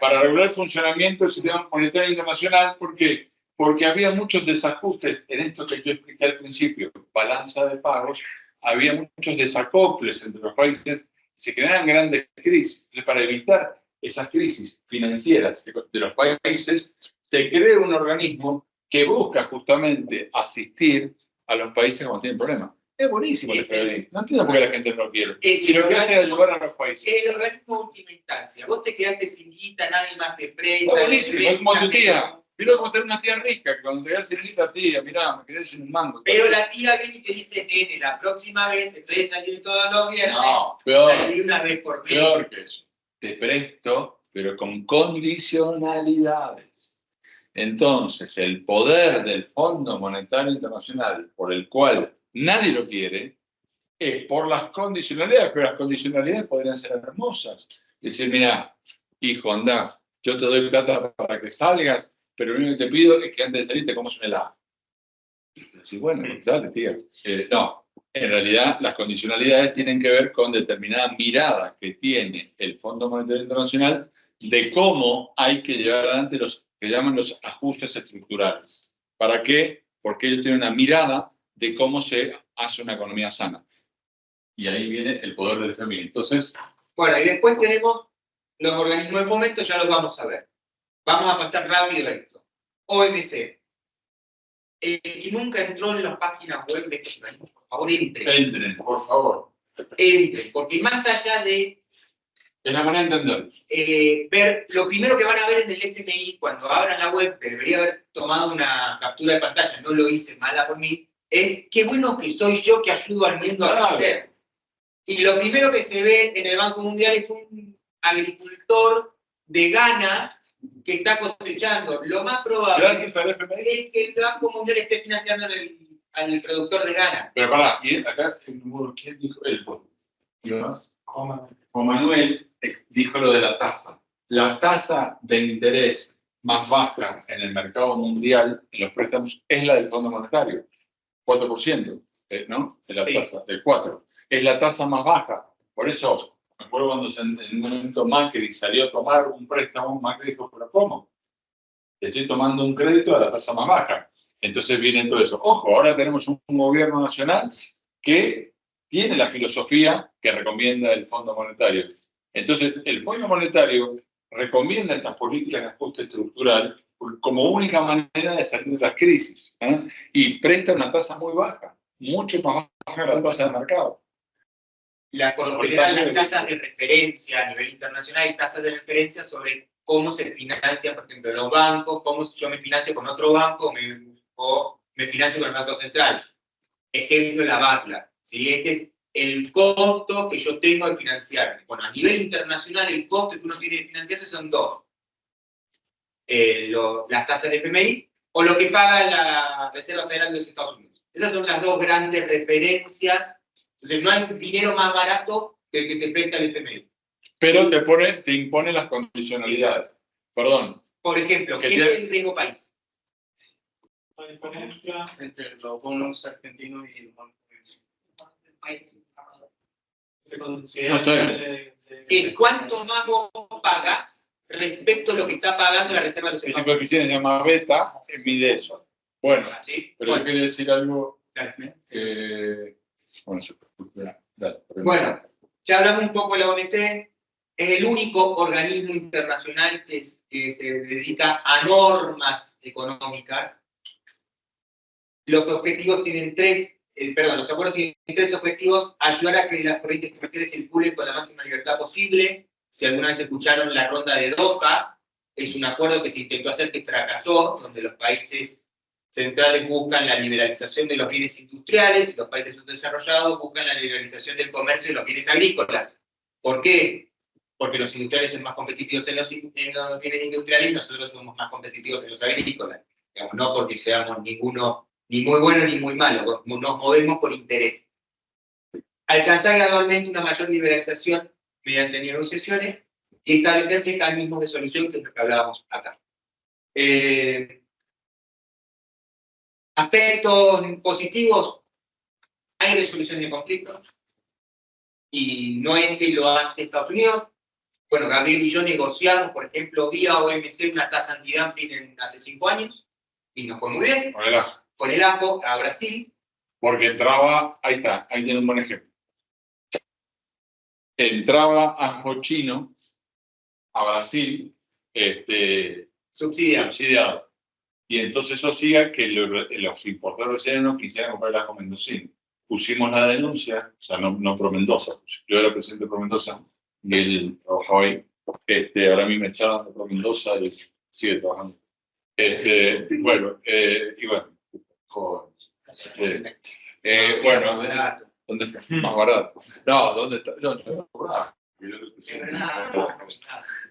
para regular el funcionamiento del sistema monetario internacional. ¿Por qué? Porque había muchos desajustes en esto que yo expliqué al principio, balanza de pagos, había muchos desacoples entre los países, se generan grandes crisis. Entonces, para evitar esas crisis financieras de los países, se crea un organismo que busca justamente asistir a los países cuando tienen problemas. Es buenísimo el FMI. No entiendo por qué la gente no lo quiere. Si lo que hace es ayudar a los países. El organismo de última instancia. Vos te quedaste sin guita, nadie más te presta. Está buenísimo, es como tu tía. Mira cómo tener una tía rica, que cuando te quedas sin guita, tía, mirá, me quedé sin un mango. Pero la tía viene y te dice, nene, la próxima vez, en vez de salir todos los viernes, no, peor, salir una vez por mes. Peor que eso. Te presto, pero con condicionalidades. Entonces, el poder del Fondo Monetario Internacional, por el cual nadie lo quiere, es por las condicionalidades, pero las condicionalidades podrían ser hermosas. Decir, mira, hijo, andá, yo te doy plata para que salgas, pero lo único que te pido es que antes de salir te comas un helado. Sí, bueno, dale, tía. No, en realidad las condicionalidades tienen que ver con determinada mirada que tiene el Fondo Monetario Internacional de cómo hay que llevar adelante los que llaman los ajustes estructurales. ¿Para qué? Porque ellos tienen una mirada de cómo se hace una economía sana. Y ahí viene el poder del FMI. Entonces, bueno, y después tenemos los organismos de fomento, ya los vamos a ver. Vamos a pasar rápido a esto. OMC. El que nunca entró en las páginas web de este organismo, por favor, entren, por favor. Entren, porque más allá de Es la manera de entenderlo. ver, lo primero que van a ver en el FMI, cuando abran la web, que debería haber tomado una captura de pantalla, no lo hice, mala por mí, es qué bueno que soy yo que ayudo al mundo a crecer. Y lo primero que se ve en el Banco Mundial es un agricultor de Ghana que está cosechando. Lo más probable Gracias al FMI. es que el Banco Mundial esté financiando al productor de Ghana. Pero pará, y acá, ¿quién dijo? Él. ¿Y más? Juan Manuel dijo lo de la tasa. La tasa de interés más baja en el mercado mundial, en los préstamos, es la del Fondo Monetario. 4%, ¿no? Es la tasa, del 4%. Es la tasa más baja. Por eso, me acuerdo cuando en un momento Macri salió a tomar un préstamo, Macri dijo, ¿pero cómo? Estoy tomando un crédito a la tasa más baja. Entonces viene todo eso. Ojo, ahora tenemos un gobierno nacional que tiene la filosofía que recomienda el Fondo Monetario. Entonces, el Fondo Monetario recomienda estas políticas de ajuste estructural como única manera de salir de las crisis, y presta una tasa muy baja, mucho más baja que la tasa de mercado. Por lo general, las tasas de referencia a nivel internacional hay tasas de referencia sobre cómo se financian, por ejemplo, los bancos, cómo yo me financio con otro banco o me financio con el Banco Central. Ejemplo, la BATLA. ¿Sí? Este es el costo que yo tengo de financiarme. Bueno, a nivel internacional, el costo que uno tiene de financiarse son dos. Las tasas del FMI o lo que paga la Reserva Federal de los Estados Unidos. Esas son las dos grandes referencias. Entonces, no hay dinero más barato que el que te presta el FMI. Pero te impone las condicionalidades. Perdón. Por ejemplo, ¿qué es el riesgo país? La diferencia entre los bonos argentinos y los bonos argentinos. Se considera ¿Cuánto más vos pagas respecto a lo que está pagando la Reserva de los Ese Estados Unidos? coeficiente se llama beta, mide eso. Bueno, ¿Sí? pero yo quería decir algo. Bueno, ya hablamos un poco de la OMC. Es el único organismo internacional que se dedica a normas económicas. Los objetivos tienen los acuerdos tienen tres objetivos: ayudar a que las corrientes comerciales circulen con la máxima libertad posible. Si alguna vez escucharon la ronda de Doha, es un acuerdo que se intentó hacer que fracasó, donde los países centrales buscan la liberalización de los bienes industriales y los países subdesarrollados buscan la liberalización del comercio y los bienes agrícolas. ¿Por qué? Porque los industriales son más competitivos en los bienes industriales y nosotros somos más competitivos en los agrícolas. Digamos, no porque seamos ninguno ni muy bueno ni muy malo, nos movemos por interés. Alcanzar gradualmente una mayor liberalización mediante negociaciones y establecer mecanismos de solución, que es lo que hablábamos acá. Aspectos positivos, hay resolución de conflictos, y no es que lo hace Estados Unidos. Bueno, Gabriel y yo negociamos, por ejemplo, vía OMC una tasa antidumping hace 5 años, y nos fue muy bien. Con el ajo a Brasil. Porque entraba, ahí está, ahí tiene un buen ejemplo. Entraba ajo chino a Brasil subsidiado. Y entonces eso hacía que los importadores chilenos quisieran comprar el ajo mendocino. Pusimos la denuncia, o sea, no Pro Mendoza, yo era presidente de Pro Mendoza y él trabajaba ahí. Ahora a mí me echaron de Pro Mendoza y sigue trabajando. Bueno, y bueno, joven. Bueno, ¿dónde está? Más barato. No, ¿dónde está? No,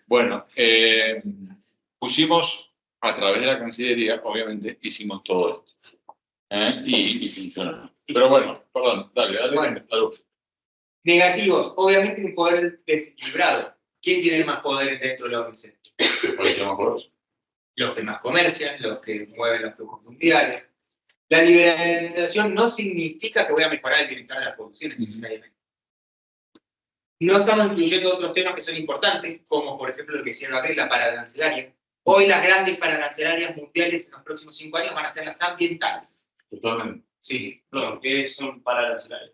bueno, pusimos a través de la Cancillería, obviamente, hicimos todo esto. Y funcionó. Pero bueno, perdón, dale. Bueno, negativos, obviamente un poder desequilibrado. ¿Quién tiene más poder dentro de la OMC? Los que más comercian, los que mueven los flujos mundiales. La liberalización no significa que voy a mejorar el bienestar de las poblaciones necesariamente. No estamos incluyendo otros temas que son importantes, como por ejemplo lo que decía Gabriel, la pararancelaria. Hoy las grandes pararancelarias mundiales en los próximos 5 años van a ser las ambientales. Totalmente. Sí. No, ¿qué son pararancelarias?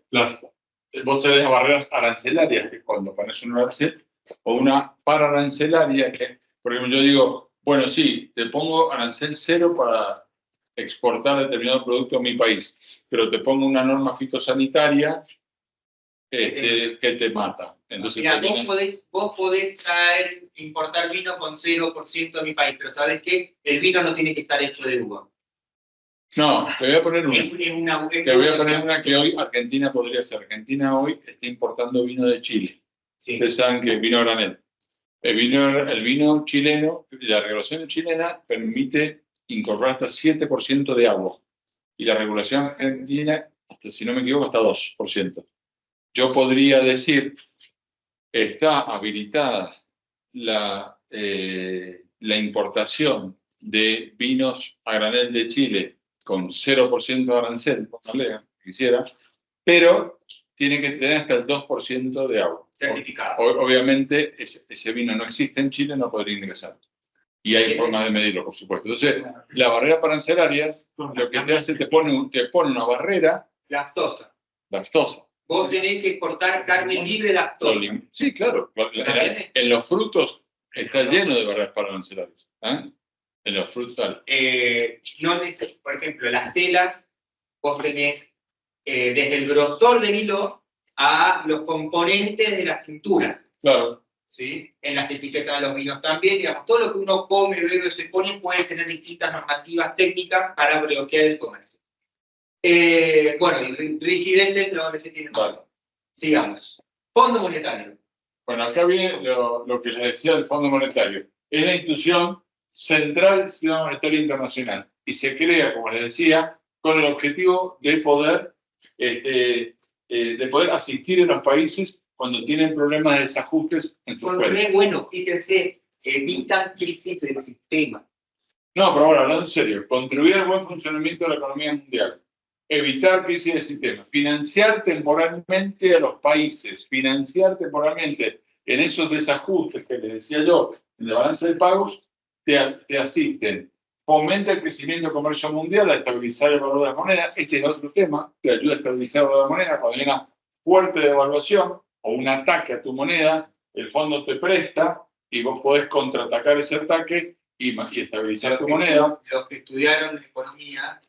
Vos tenés barreras arancelarias, que cuando pones un arancel, o una pararancelaria, que, por ejemplo, yo digo, bueno, sí, te pongo arancel 0 para exportar determinado producto a mi país, pero te pongo una norma fitosanitaria que te mata. Entonces, mira, vos podés importar vino con 0% a mi país, pero ¿sabes qué? El vino no tiene que estar hecho de uva. No, te voy a poner una que hoy Argentina podría hacer. Argentina hoy está importando vino de Chile. Sí. Ustedes saben que vino granel. El vino chileno, la regulación chilena permite incorporar hasta 7% de agua. Y la regulación argentina, si no me equivoco, hasta 2%. Yo podría decir, está habilitada la importación de vinos a granel de Chile con 0% de arancel, quisiera, pero tiene que tener hasta el 2% de agua. Certificado. Obviamente, ese vino no existe en Chile, no podría ingresar. Y hay formas de medirlo, por supuesto. Entonces, la barrera arancelaria, lo que te hace, te pone una barrera. Lactosa. Vos tenés que exportar carne libre de lactosa. Sí, claro. En los frutos está lleno de barreras arancelarias. En los frutos. Por ejemplo, las telas, vos tenés desde el grosor del hilo a los componentes de las tinturas. Claro. ¿Sí? En las etiquetas de los vinos también, digamos, todo lo que uno come, bebe o se pone puede tener distintas normativas técnicas para bloquear el comercio. Bueno, y rigideces lo que se tiene. Vale. Sigamos. Fondo Monetario. Bueno, acá viene lo que les decía del Fondo Monetario. Es la institución central del sistema monetario internacional y se crea, como les decía, con el objetivo de poder asistir a los países cuando tienen problemas de desajustes en sus cuentas. Bueno, fíjense, evitan crisis del sistema. No, pero ahora, hablando en serio, contribuir al buen funcionamiento de la economía mundial, evitar crisis del sistema, financiar temporalmente a los países, financiar temporalmente en esos desajustes que les decía yo, en la balanza de pagos, te asisten. Fomenta el crecimiento del comercio mundial, a estabilizar el valor de la moneda. Este es otro tema, te ayuda a estabilizar el valor de la moneda cuando hay una fuerte devaluación o un ataque a tu moneda, el fondo te presta y vos podés contraatacar ese ataque y estabilizar tu moneda. Los que estudiaron economía,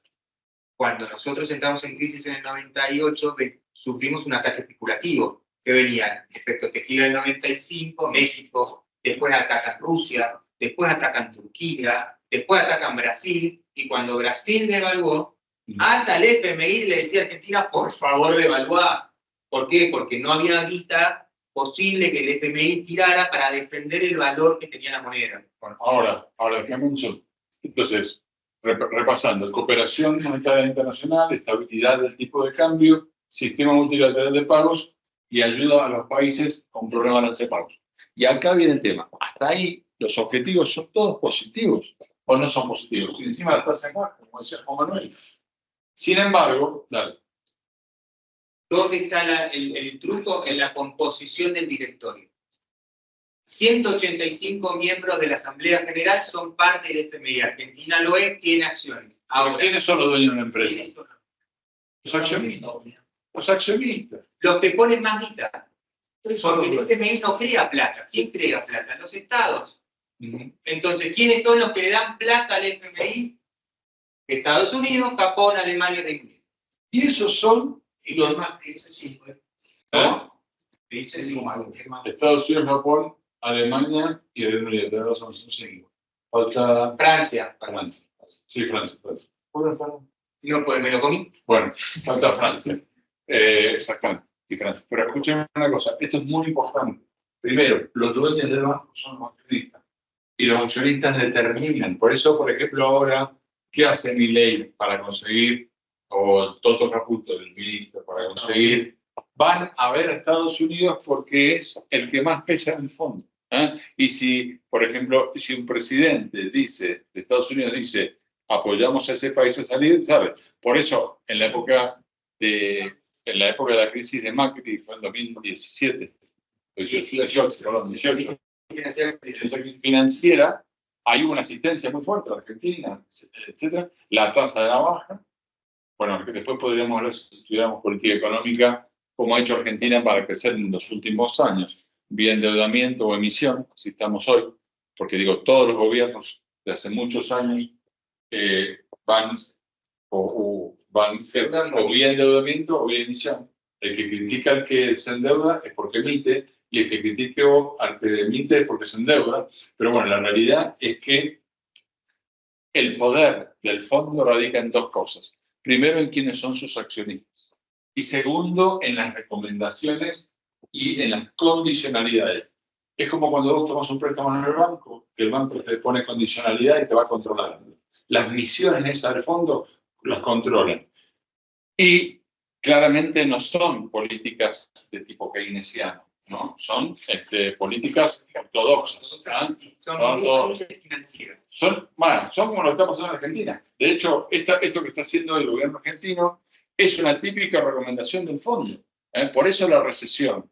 cuando nosotros entramos en crisis en el 98, sufrimos un ataque especulativo que venía efecto tejido en el 95, México, después atacan Rusia, después atacan Turquía, después atacan Brasil, y cuando Brasil devaluó, hasta el FMI le decía a Argentina, por favor devaluá. ¿Por qué? Porque no había guita posible que el FMI tirara para defender el valor que tenía la moneda. Bueno, ahora déjame un segundo. Entonces, repasando, cooperación monetaria internacional, estabilidad del tipo de cambio, sistema multilateral de pagos, y ayuda a los países con problemas de balance de pagos. Y acá viene el tema. Hasta ahí los objetivos son todos positivos o no son positivos. Y encima la tasa de baja, como decía Juan Manuel. Sin embargo, dale. ¿Dónde está el truco? En la composición del directorio. 185 miembros de la Asamblea General son parte del FMI. Argentina lo es, tiene acciones. Ahora, ¿Quiénes son los dueños de una empresa? ¿quiénes son Los accionistas. Los accionistas. los que ponen más guita? Porque el FMI no crea plata. ¿Quién crea plata? Los estados. Entonces, ¿quiénes son los que le dan plata al FMI? Estados Unidos, Japón, Alemania y Reino Unido. Y esos son Y los demás, que dice 5, ¿No? dice 5, ¿qué más? Estados Unidos, Japón, Alemania y Reino Unido. Tenés razón, son 5. Falta Francia. Francia. Sí, Francia. No, pues me lo comí. Bueno, falta Francia. Exactamente. Y Francia. Pero escúchenme una cosa, esto es muy importante. Primero, los dueños del banco son los accionistas. Y los accionistas determinan. Por eso, por ejemplo, ahora, ¿qué hace Milei para conseguir, o Toto Caputo, el ministro, para conseguir? Van a ver a Estados Unidos porque es el que más pesa en el fondo. Y si, por ejemplo, si un presidente de Estados Unidos dice, apoyamos a ese país a salir, ¿sabe? Por eso, en la época de la crisis de Macri, fue en 2017, 18, esa crisis financiera, hay una asistencia muy fuerte a Argentina, etcétera. La tasa era baja. Bueno, que después podríamos hablar si estudiamos política económica, como ha hecho Argentina para crecer en los últimos años, vía endeudamiento o emisión, así estamos hoy, porque digo, todos los gobiernos de hace muchos años van o vía endeudamiento o vía emisión. El que critica al que se endeuda es porque emite, y el que critica al que emite es porque se endeuda. Pero bueno, la realidad es que el poder del fondo radica en dos cosas. Primero, en quiénes son sus accionistas. Y segundo, en las recomendaciones y en las condicionalidades. Es como cuando vos tomas un préstamo en el banco, que el banco te pone condicionalidad y te va controlando. Las misiones esas del fondo las controlan. Y claramente no son políticas de tipo keynesiano, ¿no? Son políticas ortodoxas. Son financieras. Son como lo que está pasando en Argentina. De hecho, esto que está haciendo el gobierno argentino es una típica recomendación del fondo. Por eso la recesión,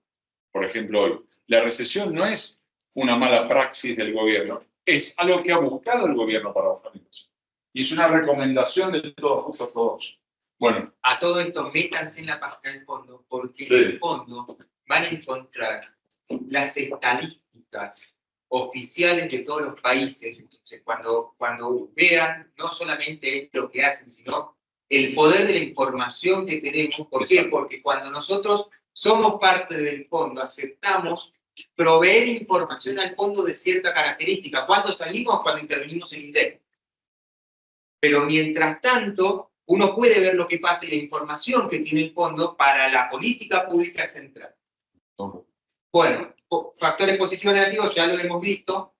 por ejemplo, hoy. La recesión no es una mala praxis del gobierno, es algo que ha buscado el gobierno para bajar la inflación. Y es una recomendación de todos ortodoxos. Bueno. A todo esto, métanse en la página del fondo, porque sí. En el fondo van a encontrar las estadísticas oficiales de todos los países. Entonces, cuando vean no solamente lo que hacen, sino el poder de la información que tenemos. ¿Por qué? Porque cuando nosotros somos parte del fondo, aceptamos proveer información al fondo de cierta característica. ¿Cuándo salimos? Cuando intervenimos en INDEC. Pero mientras tanto, uno puede ver lo que pasa y la información que tiene el fondo para la política pública central. Bueno, factores positivos y negativos ya lo hemos visto.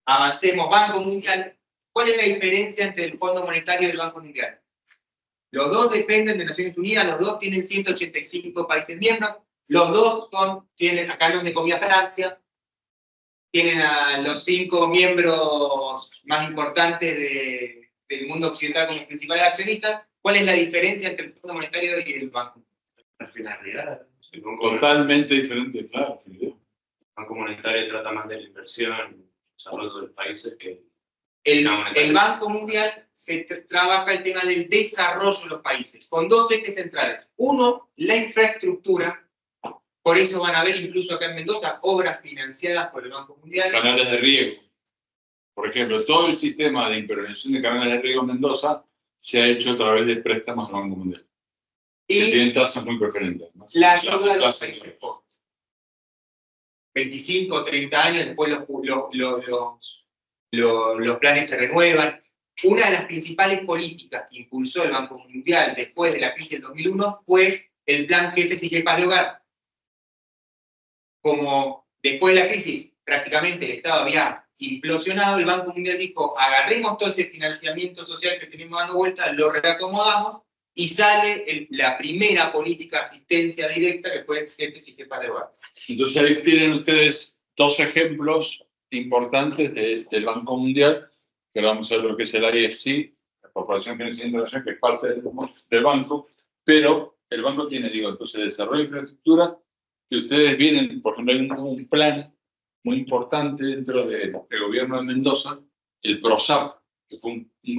Avancemos. Banco Mundial. ¿Cuál es la diferencia entre el Fondo Monetario y el Banco Mundial? Los dos dependen de Naciones Unidas, los dos tienen 185 países miembros, los dos tienen, acá donde comía Francia, tienen a los 5 miembros más importantes del mundo occidental como principales accionistas. ¿Cuál es la diferencia entre el Fondo Monetario y el Banco? La finalidad. Totalmente diferente, claro. El Banco Monetario trata más de la inversión, el desarrollo de los países que... El Banco Mundial trabaja el tema del desarrollo de los países, con dos ejes centrales. Uno, la infraestructura. Por eso van a ver incluso acá en Mendoza obras financiadas por el Banco Mundial. Canales de riego. Por ejemplo, todo el sistema de intervención de canales de riego en Mendoza se ha hecho a través de préstamos del Banco Mundial. Y que tienen tasas muy preferentes. ¿No? La ayuda a los países pobres. 25 o 30 años después los planes se renuevan. Una de las principales políticas que impulsó el Banco Mundial después de la crisis del 2001 fue el plan Jefes y Jefas de Hogar. Como después de la crisis prácticamente el Estado había implosionado, el Banco Mundial dijo, agarremos todo ese financiamiento social que tenemos dando vuelta, lo reacomodamos y sale la primera política de asistencia directa que fue jefes y jefas de banco. Entonces ahí tienen ustedes dos ejemplos importantes del Banco Mundial, que vamos a ver lo que es el IFC, la Corporación Financiera Internacional, que es parte del banco, pero el banco tiene, digo, entonces desarrollo de infraestructura, que ustedes vienen, por ejemplo, hay un plan muy importante dentro del gobierno de Mendoza, el PROSAP, que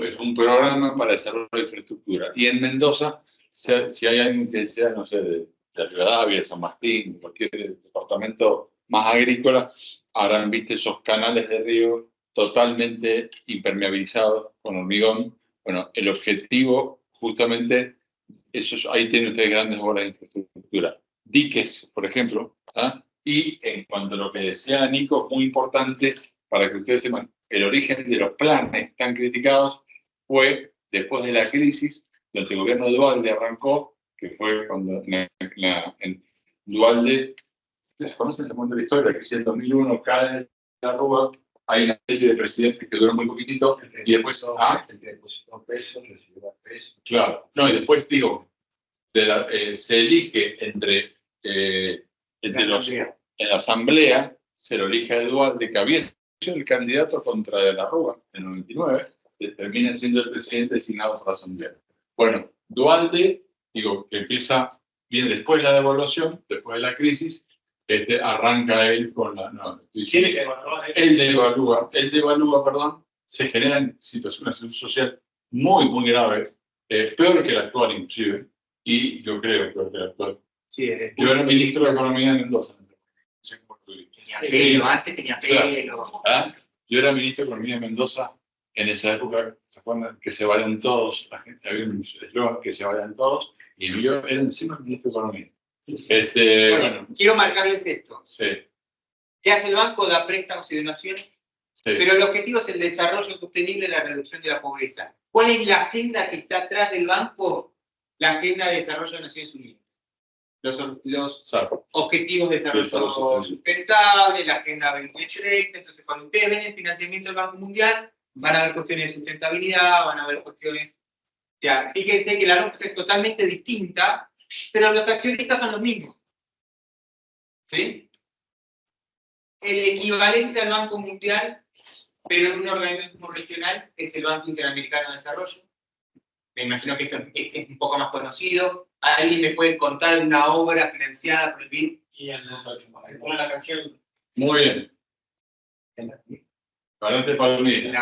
es un programa para desarrollo de infraestructura. Y en Mendoza, si hay alguien que sea, no sé, de Rivadavia, San Martín, cualquier departamento más agrícola, habrán visto esos canales de río totalmente impermeabilizados con hormigón. Bueno, el objetivo, justamente, ahí tienen ustedes grandes obras de infraestructura. Diques, por ejemplo, ¿ah? Y en cuanto a lo que decía Nico, es muy importante para que ustedes sepan, el origen de los planes tan criticados fue después de la crisis, donde el gobierno de Dualde arrancó, que fue cuando en Dualde, ¿se conocen ese momento de la historia? Que si en 2001 cae la Rúa, hay una serie de presidentes que duran muy poquitito, y después... El que depositó pesos, recibió pesos. Claro, no, y después digo, se elige entre los... En la asamblea se lo elige a Dualde, que había sido el candidato contra De la Rúa en el 99, que termina siendo el presidente designado por la asamblea. Bueno, Dualde, digo, que viene después de la devaluación, después de la crisis, arranca él con la... No, Tiene que evaluar. Él devalúa, perdón, se generan situaciones social muy, muy graves, peor que la actual inclusive, y yo creo peor que la actual. Sí, yo era ministro de Economía de Mendoza. Tenía pelo, antes tenía pelo. ¿Ah? Yo era ministro de Economía de Mendoza en esa época, ¿se acuerdan? Que se vayan todos, la gente, había un eslogan, que se vayan todos, y yo era encima ministro de Economía. Bueno, quiero marcarles esto. Sí. ¿Qué hace el banco? Da préstamos y donaciones, Sí. Pero el objetivo es el desarrollo sostenible y la reducción de la pobreza. ¿Cuál es la agenda que está atrás del banco? La Agenda de Desarrollo de Naciones Unidas. Los objetivos de desarrollo sustentable, la Agenda 2030. Entonces, cuando ustedes ven el financiamiento del Banco Mundial, van a ver cuestiones de sustentabilidad, van a ver cuestiones... O sea, fíjense que la lógica es totalmente distinta, pero los accionistas son los mismos. ¿Sí? El equivalente al Banco Mundial, pero en un organismo regional, es el Banco Interamericano de Desarrollo. Me imagino que esto es un poco más conocido. ¿Alguien me puede contar una obra financiada por el BID? Y en la canción. Muy bien. Parate Palomino.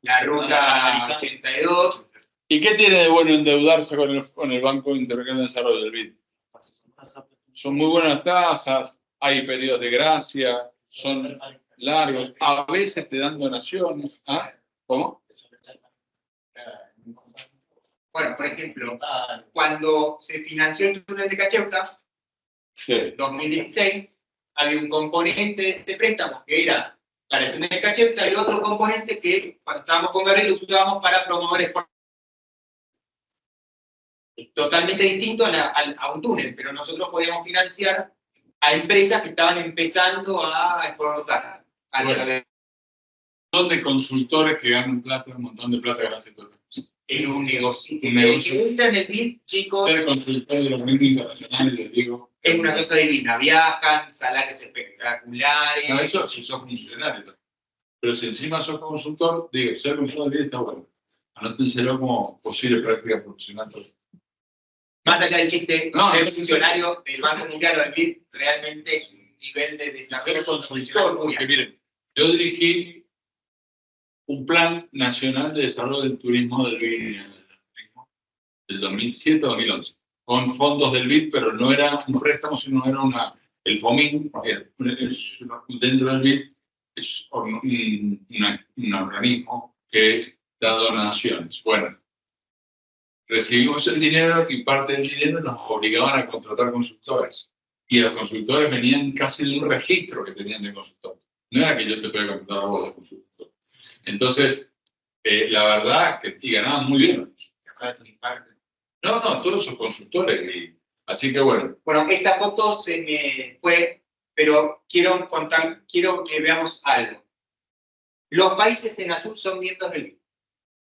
La Ruta 82. ¿Y qué tiene de bueno endeudarse con el Banco Interamericano de Desarrollo del BID? Son muy buenas tasas, hay periodos de gracia, son largos, a veces te dan donaciones. ¿Ah? ¿Cómo? Bueno, por ejemplo, cuando se financió el túnel de Cacheuta, Sí. 2016, había un componente de ese préstamo que era para el túnel de Cacheuta y otro componente que, cuando estábamos con Gabriel, lo usábamos para promover exportación. Totalmente distinto a un túnel, pero nosotros podíamos financiar a empresas que estaban empezando a exportar. Son de consultores que ganan plata, un montón de plata gracias a todo esto. Es un negocio. Un negocio. Que entra en el BID, chicos, Ser consultor de los organismos internacionales, les digo. es una cosa divina. Viajan, salarios espectaculares. No, eso si sos funcionario. Pero si encima sos consultor, digo, ser consultor del BID está bueno. Anótenselo como posible práctica profesional. Más allá del chiste, No, ser no, funcionario del Banco Mundial o del BID realmente es un nivel de desarrollo Ser profesional consultor, muy porque alto. miren, yo dirigí un plan nacional de desarrollo del turismo del BID del 2007-2011, con fondos del BID, pero no era un préstamo, sino era el FOMIN, dentro del BID, es un organismo que da donaciones. Bueno, recibimos el dinero y parte del dinero nos obligaban a contratar consultores. Y los consultores venían casi de un registro que tenían de consultores. No era que yo te pueda contratar a vos de consultor. Entonces, la verdad que y ganaban muy bien. No, todos esos consultores. Así que bueno. Bueno, esta foto se me fue, pero quiero que veamos algo. Los países en azul son miembros del BID.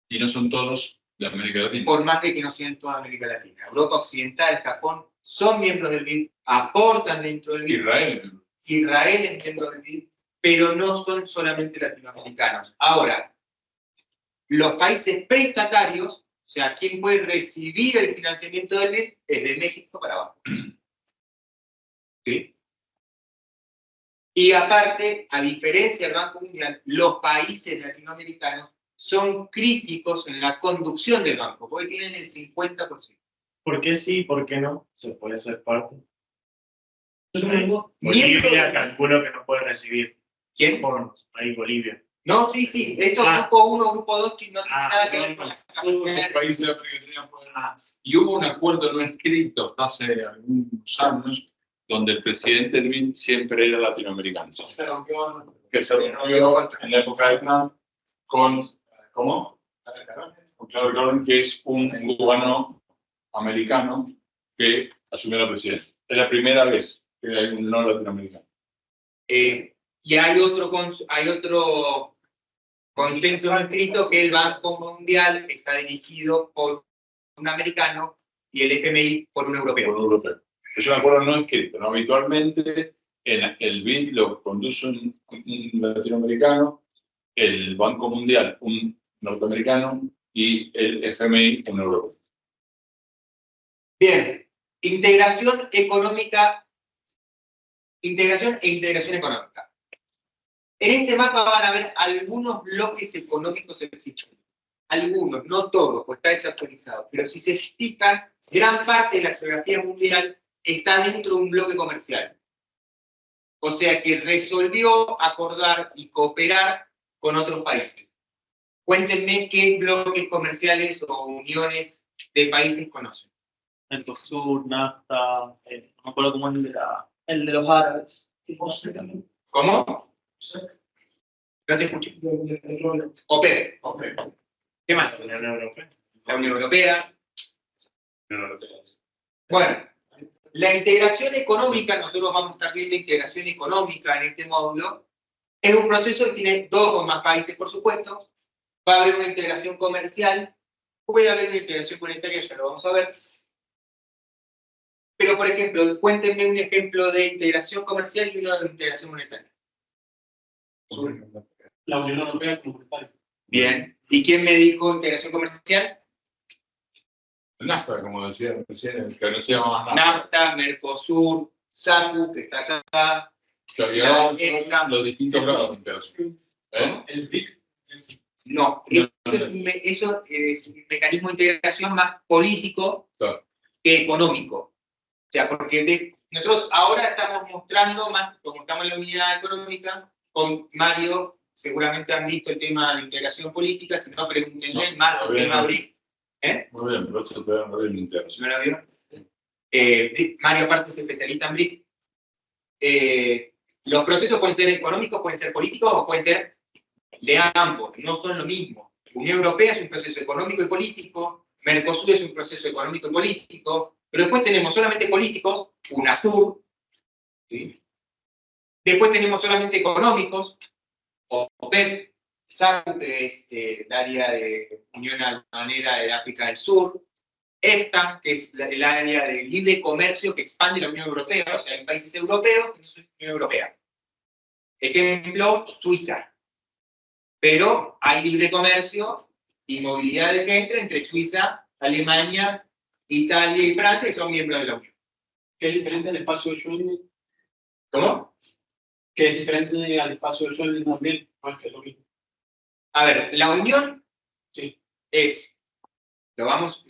Y no son todos de América Latina. por más de que no sean toda América Latina. Europa Occidental, Japón, son miembros del BID, aportan dentro del BID. Israel es miembro del BID, pero no son solamente latinoamericanos. Ahora, los países prestatarios, o sea, quien puede recibir el financiamiento del BID, es de México para abajo. ¿Sí? Y aparte, a diferencia del Banco Mundial, los países latinoamericanos son críticos en la conducción del banco, porque tienen el 50%. ¿Por qué sí y por qué no? Se puede ser parte. Bolivia calculo que no puede recibir. ¿Quién? Bonos, ahí Bolivia. No, sí, sí. Esto es grupo 1, grupo 2, que no tiene nada que ver con la capacidad de... Países de América Latina pueden- Y hubo un acuerdo no escrito hace algunos años donde el presidente del BID siempre era latinoamericano. Se rompió. Que se reunió en la época de Trump con, ¿cómo? Con Claudio Gordon, que es un cubano americano que asumió la presidencia. Es la primera vez que hay un no latinoamericano. Y hay otro consenso no escrito que el Banco Mundial está dirigido por un americano y el FMI por un Por europeo. un europeo. Es un acuerdo no escrito, ¿no? Habitualmente el BID lo conduce un latinoamericano, el Banco Mundial un norteamericano y el FMI un europeo. Bien, integración económica. Integración e integración económica. En este mapa van a ver algunos bloques económicos existentes. Algunos, no todos, pues está desactualizado. Pero si se fijan, gran parte de la geografía mundial está dentro de un bloque comercial. O sea que resolvió acordar y cooperar con otros países. Cuéntenme qué bloques comerciales o uniones de países conocen. Mercosur, NAFTA, no me acuerdo cómo es el de los árabes. ¿Cómo? No te escucho. OPEP. ¿Qué más? La Unión Europea. La Unión Europea. Bueno, la integración económica, nosotros vamos a estar viendo integración económica en este módulo, es un proceso que tiene 2 o más países, por supuesto. Va a haber una integración comercial, puede haber una integración monetaria, ya lo vamos a ver. Pero, por ejemplo, cuéntenme un ejemplo de integración comercial y uno de integración monetaria. La Unión Europea comunitaria. Bien. ¿Y quién me dijo integración comercial? NAFTA, como decía recién, que no se llama más NAFTA. NAFTA, Mercosur, SACU, que está acá. Que había los distintos grados de integración. El BRIC. No, eso es un mecanismo de integración más político Claro. que económico. O sea, porque nosotros ahora estamos mostrando más, como estamos en la unidad económica, con Mario, seguramente han visto el tema de integración política, si no, pregúntenle No, más el todavía tema no. BRIC. Muy bien, pero eso te da una bien integración. ¿No lo vieron? Mario aparte es especialista en BRIC. Los procesos pueden ser económicos, pueden ser políticos o pueden ser de ambos, no son lo mismo. Unión Europea es un proceso económico y político, Mercosur es un proceso económico y político, pero después tenemos solamente políticos, UNASUR, ¿sí? Después tenemos solamente económicos, OPEP, SACU, que es el área de Unión Aduanera de África del Sur, EFTA, que es el área de libre comercio que expande la Unión Europea, o sea, hay países europeos que no son Unión Europea. Ejemplo, Suiza. Pero hay libre comercio y movilidad de gente entre Suiza, Alemania, Italia y Francia, que son miembros de la Unión. ¿Qué es diferente al espacio de Schengen? ¿Cómo? ¿Qué es diferente al espacio de Schengen también? No es que es lo mismo. A ver, la Unión Sí. es, lo vamos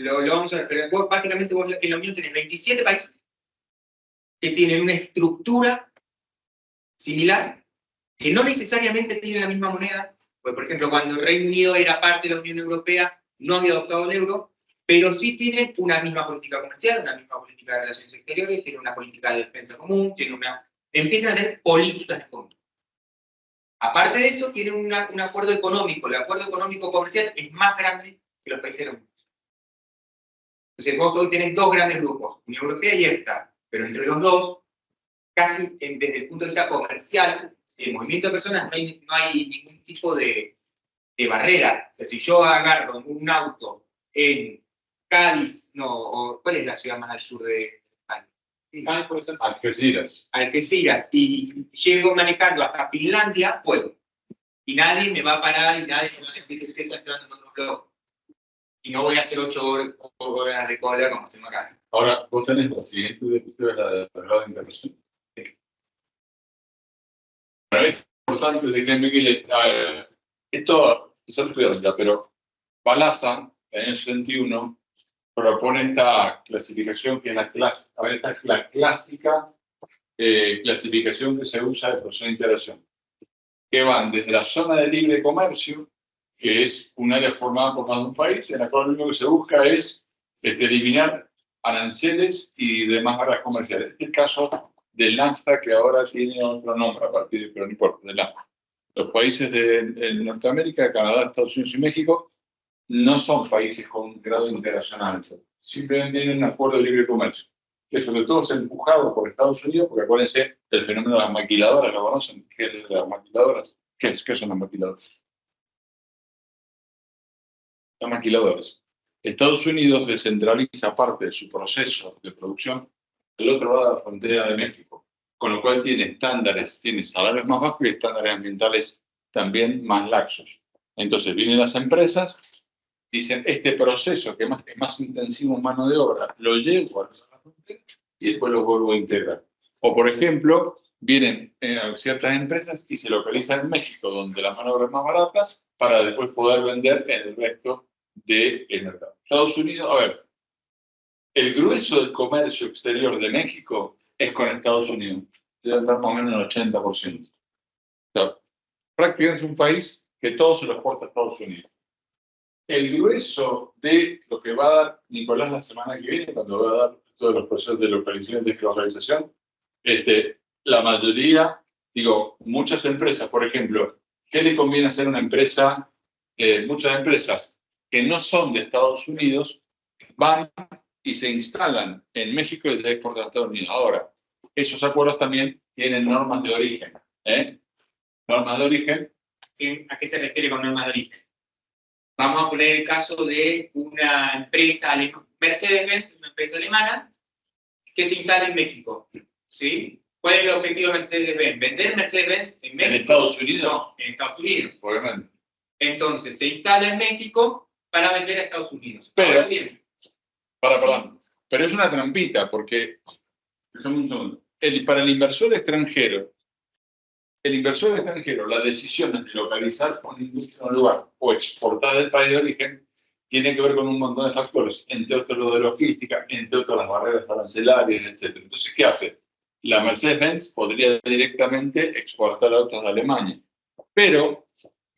a ver, pero vos, básicamente vos en la Unión tenés 27 países que tienen una estructura similar, que no necesariamente tienen la misma moneda. Pues, por ejemplo, cuando el Reino Unido era parte de la Unión Europea, no había adoptado el euro, pero sí tienen una misma política comercial, una misma política de relaciones exteriores, tienen una política de defensa común, empiezan a tener políticas en común. Aparte de eso, tienen un acuerdo económico. El acuerdo económico comercial es más grande que los países de la Unión. Entonces, vos hoy tenés 2 grandes grupos, Unión Europea y EFTA, pero entre los dos, casi desde el punto de vista comercial, el movimiento de personas no hay ningún tipo de de barrera. O sea, si yo agarro un auto en Cádiz, no, o, ¿cuál es la ciudad más al sur de España? Cádiz puede ser. Algeciras. Algeciras, y llego manejando hasta Finlandia, puedo. Y nadie me va a parar y nadie me va a decir que usted está entrando en otro blog. Y no voy a hacer 8 horas de cola como hacemos acá. Ahora, vos tenés la siguiente diapositiva, la de grado de intervención. Pero es importante decirle que esto es estudiado ya, pero Balazs en el 61 propone esta clasificación que es esta es la clásica clasificación que se usa de proceso de integración, que van desde la zona de libre comercio, que es un área formada por más de un país, en la cual lo único que se busca es eliminar aranceles y demás barreras comerciales. Este es el caso del NAFTA, que ahora tiene otro nombre a partir de, pero no importa, del NAFTA. Los países de Norteamérica, Canadá, Estados Unidos y México no son países con un grado de integración alto. Simplemente tienen un acuerdo de libre comercio, que sobre todo es empujado por Estados Unidos, porque acuérdense del fenómeno de las maquiladoras, ¿lo conocen? ¿Qué es las maquiladoras? ¿Qué son las maquiladoras? Las maquiladoras. Estados Unidos descentraliza parte de su proceso de producción del otro lado de la frontera de México, con lo cual tiene estándares, tiene salarios más bajos y estándares ambientales también más laxos. Entonces vienen las empresas, dicen, este proceso que es más intensivo en mano de obra, lo llevo a la frontera y después lo vuelvo a integrar. O, por ejemplo, vienen ciertas empresas y se localizan en México, donde la mano de obra es más barata, para después poder vender en el resto del mercado. Estados Unidos, a ver, el grueso del comercio exterior de México es con Estados Unidos. Debe andar más o menos en el 80%. O sea, prácticamente es un país que todo se lo exporta a Estados Unidos. El grueso de lo que va a dar Nicolás la semana que viene, cuando va a dar todos los procesos de localización y deslocalización, la mayoría, muchas empresas, por ejemplo, ¿qué le conviene hacer a una empresa? Muchas empresas que no son de Estados Unidos van y se instalan en México y se exportan a Estados Unidos. Ahora, esos acuerdos también tienen normas de origen. Normas de origen. ¿A qué se refiere con normas de origen? Vamos a poner el caso de una empresa alemana, Mercedes-Benz, una empresa alemana, que se instala en México. ¿Sí? ¿Cuál es el objetivo de Mercedes-Benz? ¿Vender Mercedes-Benz en México? ¿En Estados Unidos? No, en Estados Unidos. Obviamente. Entonces, se instala en México para vender a Estados Unidos. Pero, ahora bien, perdón, pero es una trampita, porque para el inversor extranjero, la decisión de localizar una industria en un lugar o exportar del país de origen tiene que ver con un montón de factores, entre otros lo de logística, entre otros las barreras arancelarias, etc. Entonces, ¿qué hace? La Mercedes-Benz podría directamente exportar autos de Alemania. Pero,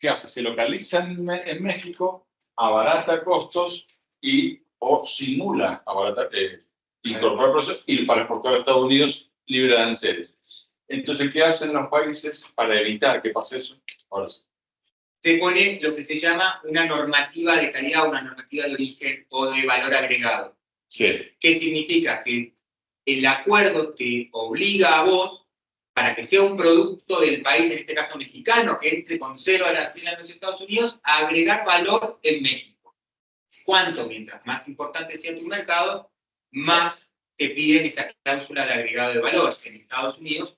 ¿qué hace? Se localiza en México, abarata costos o simula incorporar procesos y para exportar a Estados Unidos libre de aranceles. Entonces, ¿qué hacen los países para evitar que pase eso? Ahora sí. Se pone lo que se llama una normativa de calidad, una normativa de origen o de valor agregado. Sí. ¿Qué significa? Que el acuerdo te obliga a vos, para que sea un producto del país, en este caso mexicano, que entre con 0 arancel en los Estados Unidos, a agregar valor en México. ¿Cuánto? Mientras más importante sea tu mercado, más te piden esa cláusula de agregado de valor. En Estados Unidos,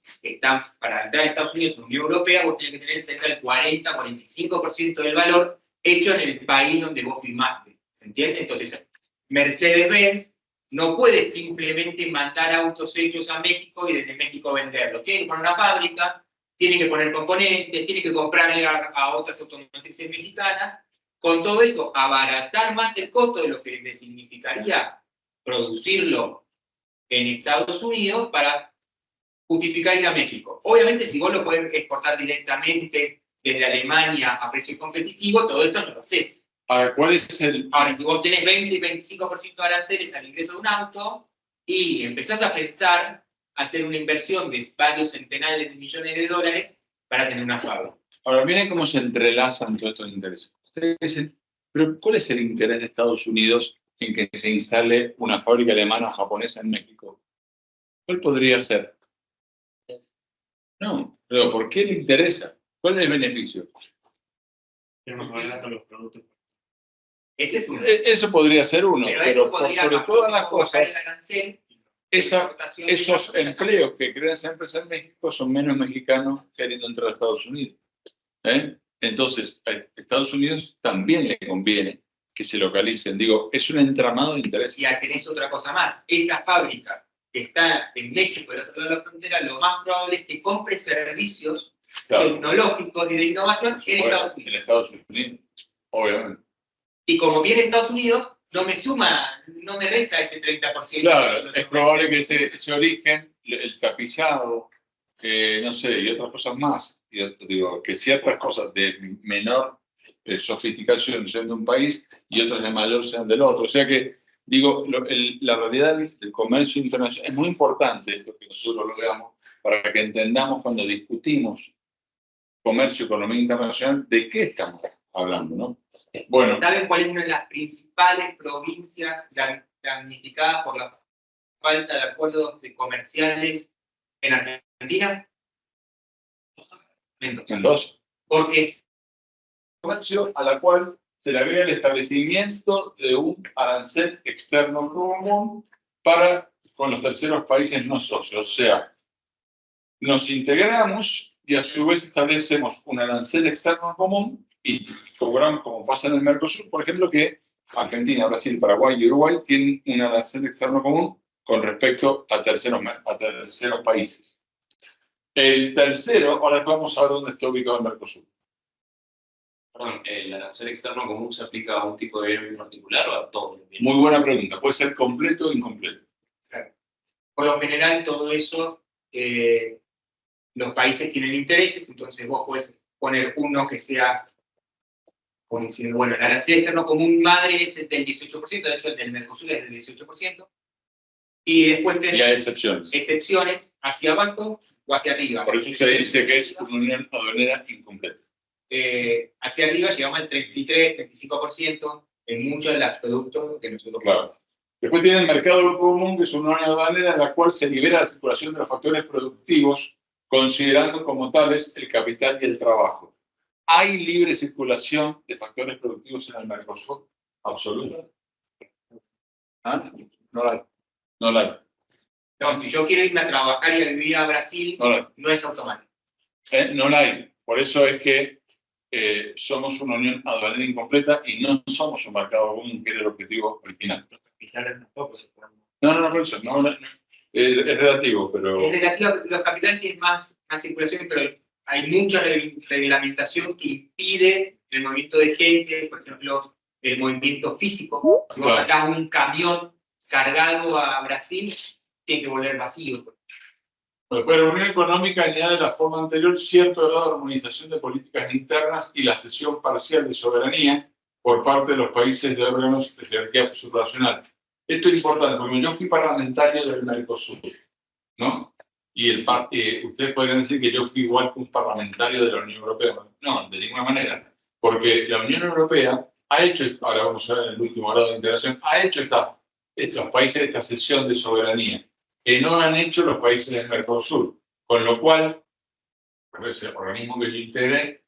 para entrar a Estados Unidos en la Unión Europea, vos tenés que tener cerca del 40-45% del valor hecho en el país donde vos firmaste. ¿Se entiende? Entonces, Mercedes-Benz no puede simplemente mandar autos hechos a México y desde México venderlos. Tiene que poner una fábrica, tiene que poner componentes, tiene que comprarle a otras automotrices mexicanas. Con todo eso, abaratar más el costo de lo que le significaría producirlo en Estados Unidos para justificar ir a México. Obviamente, si vos lo podés exportar directamente desde Alemania a precio competitivo, todo esto no lo haces. Ahora, ¿cuál es el...? Ahora, si vos tenés 20 y 25% de aranceles al ingreso de un auto y empezás a pensar hacer una inversión de varios centenares de millones de dólares para tener una fábrica. Ahora, miren cómo se entrelazan todos estos intereses. Ustedes dicen, pero ¿cuál es el interés de Estados Unidos en que se instale una fábrica alemana o japonesa en México? ¿Cuál podría ser? No, pero ¿por qué le interesa? ¿Cuál es el beneficio? Tenemos más baratos los productos. Ese es uno. Eso podría ser uno, Pero pero eso podría sobre todas las bajar cosas, el arancel, esos empleos que crean esa empresa en México son menos mexicanos queriendo entrar a Estados Unidos. Entonces, a Estados Unidos también le conviene que se localicen. Digo, es un entramado de intereses. Y tenés otra cosa más. Esta fábrica que está en México, del otro lado de la frontera, lo más probable es que compre servicios tecnológicos y de innovación en Estados Unidos. En Estados Unidos, obviamente. Y como viene Estados Unidos, no me suma, no me resta ese 30%. Claro, es probable que ese origen, el tapizado, no sé, y otras cosas más, digo, que ciertas cosas de menor sofisticación sean de un país y otras de mayor sean del otro. O sea que, digo, la realidad del comercio internacional es muy importante, esto que nosotros lo veamos, para que entendamos cuando discutimos comercio, economía internacional, de qué estamos hablando, ¿no? Bueno. ¿Saben cuál es una de las principales provincias damnificadas por la falta de acuerdos comerciales en Argentina? Mendoza. ¿Por qué? Comercio a la cual se le agrega el establecimiento de un arancel externo común con los terceros países no socios. O sea, nos integramos y a su vez establecemos un arancel externo común y cobramos, como pasa en el Mercosur, por ejemplo, que Argentina, Brasil, Paraguay y Uruguay tienen un arancel externo común con respecto a terceros países. El tercero, ahora vamos a ver dónde está ubicado el Mercosur. Perdón, ¿el arancel externo común se aplica a un tipo de bien en particular o a todo? Muy buena pregunta. Puede ser completo o incompleto. Claro. Por lo general, todo eso, los países tienen intereses, entonces vos podés poner uno que sea, bueno, el arancel externo común madre es del 18%, de hecho el del Mercosur es del 18%, y después tenés y hay excepciones hacia abajo o hacia arriba. Por eso se dice que es una unión aduanera incompleta. Hacia arriba llegamos al 33-35% en muchos de los productos que nosotros Claro. Después tiene el mercado común, que es una unión aduanera en la cual se libera la circulación de los factores productivos, considerando como tales el capital y el trabajo. ¿Hay libre circulación de factores productivos en el Mercosur? Absoluta. ¿Ah? No la hay. No la hay. No, si yo quiero irme a trabajar y a vivir a Brasil, no es automático. No la hay. Por eso es que somos una unión aduanera incompleta y no somos un mercado común, que era el objetivo original. No, por eso. Es relativo, pero... Es relativo, los capitales tienen más circulación, pero hay mucha reglamentación que impide el movimiento de gente, por ejemplo, el movimiento físico. Si vos sacás un camión cargado a Brasil, tiene que volver vacío. Después, la Unión Económica añade de la forma anterior cierto grado de armonización de políticas internas y la cesión parcial de soberanía por parte de los países de órganos de jerarquía supranacional. Esto es importante, porque yo fui parlamentario del Mercosur, ¿no? Y ustedes podrían decir que yo fui igual que un parlamentario de la Unión Europea. No, de ninguna manera. Porque la Unión Europea ha hecho, ahora vamos a ver en el último grado de integración, ha hecho los países esta cesión de soberanía, que no han hecho los países del Mercosur. Con lo cual, ese organismo que yo integré,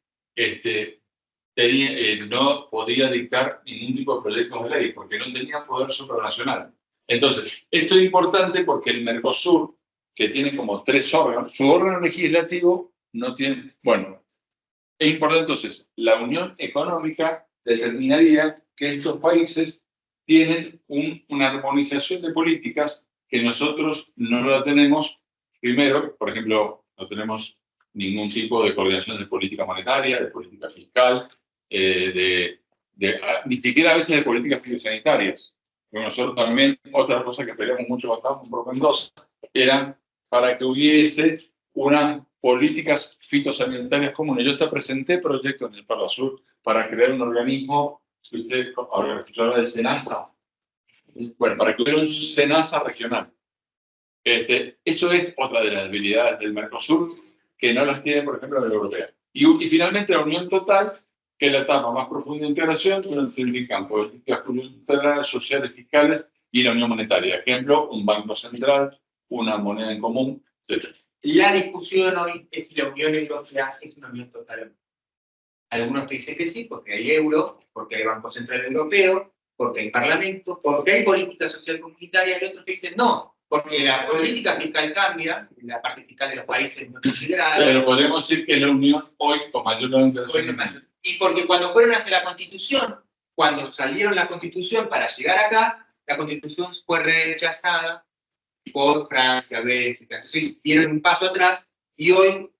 no podía dictar ningún tipo de proyectos de ley, porque no tenía poder supranacional. Entonces, esto es importante porque el Mercosur, que tiene como 3 órganos, su órgano legislativo no tiene... Bueno, es importante entonces, la unión económica determinaría que estos países tienen una armonización de políticas que nosotros no la tenemos. Primero, por ejemplo, no tenemos ningún tipo de coordinación de política monetaria, de política fiscal, ni siquiera a veces de políticas fitosanitarias. Porque nosotros también, otra cosa que peleamos mucho bastante por Mendoza, era para que hubiese unas políticas fitosanitarias comunes. Yo presenté proyectos en el Parlasur para crear un organismo, si usted ahora escuchará del SENASA, bueno, para que hubiera un SENASA regional. Eso es otra de las debilidades del Mercosur, que no las tiene, por ejemplo, la Unión Europea. Y finalmente la unión total, que es la etapa más profunda de integración, donde se implican políticas culturales, sociales, fiscales y la unión monetaria. Ejemplo, un banco central, una moneda en común, etc. La discusión hoy es si la Unión Europea es una unión total. Algunos te dicen que sí, porque hay euro, porque hay Banco Central Europeo, porque hay Parlamento, porque hay política social comunitaria, y otros te dicen no, porque la política fiscal cambia, la parte fiscal de los países no es integrada. Pero podemos decir que es la Unión hoy con mayor internacional. Y porque cuando fueron hacia la Constitución, cuando salieron la Constitución para llegar acá, la Constitución fue rechazada por Francia, Bélgica. Entonces dieron un paso atrás y hoy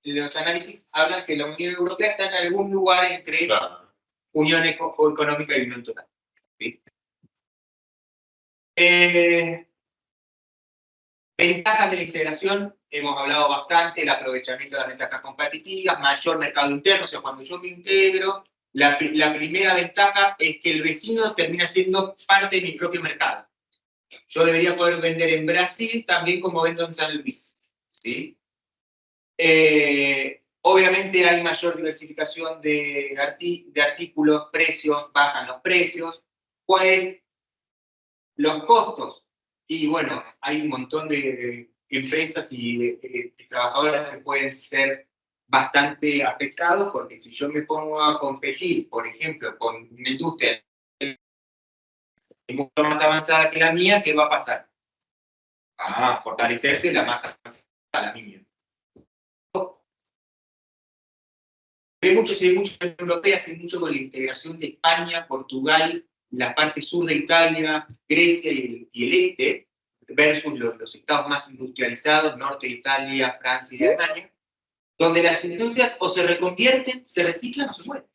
los análisis hablan que la Unión Europea está en algún lugar entre Claro. Unión Económica y Unión Total. ¿Sí? Ventajas de la integración, hemos hablado bastante, el aprovechamiento de las ventajas competitivas, mayor mercado interno, o sea, cuando yo me integro, la primera ventaja es que el vecino termina siendo parte de mi propio mercado. Yo debería poder vender en Brasil también como vendo en San Luis. ¿Sí? Obviamente hay mayor diversificación de artículos, precios, bajan los precios. ¿Cuáles? Los costos. Y bueno, hay un montón de empresas y de trabajadores que pueden ser bastante afectados, porque si yo me pongo a competir, por ejemplo, con una industria mucho más avanzada que la mía, ¿qué va a pasar? Va a fortalecerse la más avanzada que la mía. Hay muchos europeas, hay mucho con la integración de España, Portugal, la parte sur de Italia, Grecia y el este, versus los estados más industrializados, norte de Italia, Francia y Alemania, donde las industrias o se reconvierten, se reciclan o se mueren.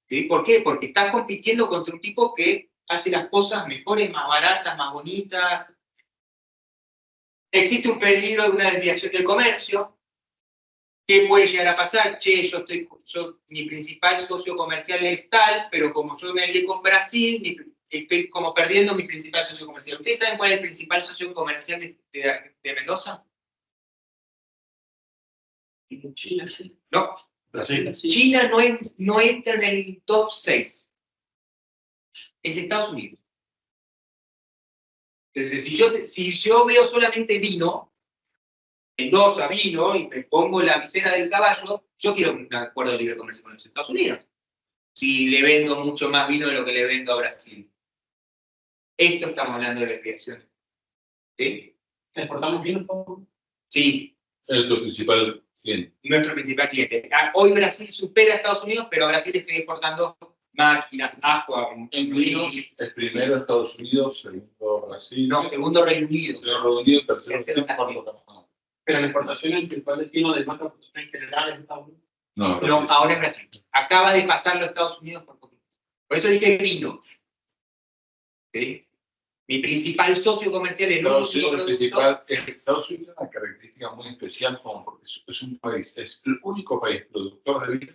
¿Sí? ¿Por qué? Porque están compitiendo contra un tipo que hace las cosas mejores, más baratas, más bonitas. Existe un peligro de una desviación del comercio. ¿Qué puede llegar a pasar? Che, mi principal socio comercial es tal, pero como yo me alié con Brasil, estoy como perdiendo mi principal socio comercial. ¿Ustedes saben cuál es el principal socio comercial de Mendoza? China, sí. No. Brasil. China no entra en el top 6. Es Estados Unidos. Entonces, si yo veo solamente vino, Mendoza vino, y me pongo la visera del caballo, yo quiero un acuerdo de libre comercio con los Estados Unidos. Si le vendo mucho más vino de lo que le vendo a Brasil. Esto estamos hablando de desviación. ¿Sí? ¿Exportamos vino? Sí. Es tu principal cliente. Nuestro principal cliente. Hoy Brasil supera a Estados Unidos, pero a Brasil estoy exportando máquinas, agua, Incluidos, es primero Estados Unidos, segundo Brasil. No, segundo Reino Unido. Segundo Reino Unido, tercero Tercero cuarto Canadá. Pero la importación, el principal destino de más exportación en general es Estados Unidos. No, No, ahora es Brasil. Acaba de pasarlo a Estados Unidos por poquito. Por eso dije vino. ¿Sí? Mi principal socio comercial es Estados Unidos, Estados Unidos tiene una característica muy especial, como porque es un país, es el único país productor de vino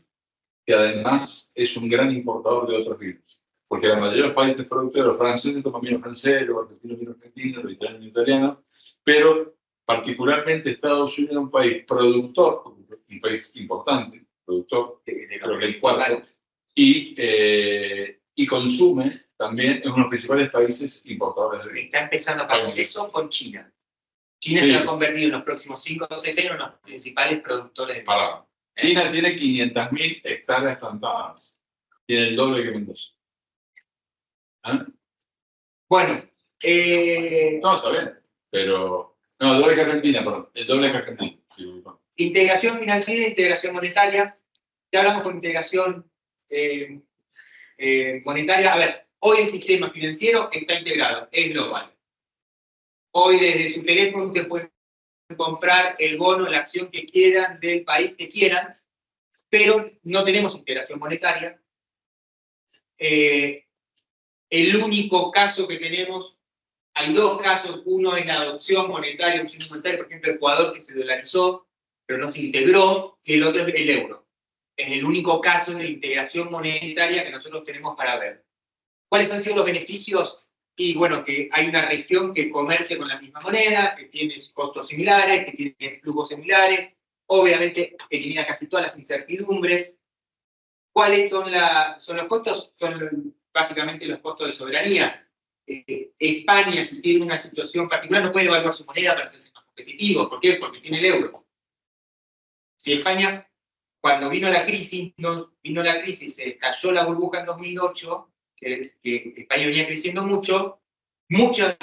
que además es un gran importador de otros vinos. Porque la mayoría de los países productores, los franceses toman vino francés, los argentinos vino argentino, los italianos vino italiano, pero particularmente Estados Unidos es un país productor, un país importante, productor, creo que el cuarto, y consume también, es uno de los principales países importadores de vino. Está empezando a pasar eso con China. China Sí. se va a convertir en los próximos 5 o 6 años en uno de los principales productores de vino. China tiene 500.000 hectáreas plantadas. Tiene el doble que Mendoza. ¿Ah? Bueno, No, está bien. Pero. No, el doble que Argentina, perdón. El doble que Argentina. integración financiera e integración monetaria. Ya hablamos con integración monetaria. A ver, hoy el sistema financiero está integrado, es global. Hoy desde su teléfono usted puede comprar el bono, la acción que quieran, del país que quieran, pero no tenemos integración monetaria. El único caso que tenemos, hay dos casos, uno es la adopción monetaria, por ejemplo, Ecuador, que se dolarizó, pero no se integró, y el otro es el euro. Es el único caso de integración monetaria que nosotros tenemos para ver. ¿Cuáles han sido los beneficios? Y bueno, que hay una región que comercia con la misma moneda, que tiene costos similares, que tiene flujos similares, obviamente elimina casi todas las incertidumbres. ¿Cuáles son los costos? Son básicamente los costos de soberanía. España, si tiene una situación particular, no puede devaluar su moneda para hacerse más competitivo. ¿Por qué? Porque tiene el euro. Si España cuando vino la crisis, se estalló la burbuja en 2008, que España venía creciendo mucho,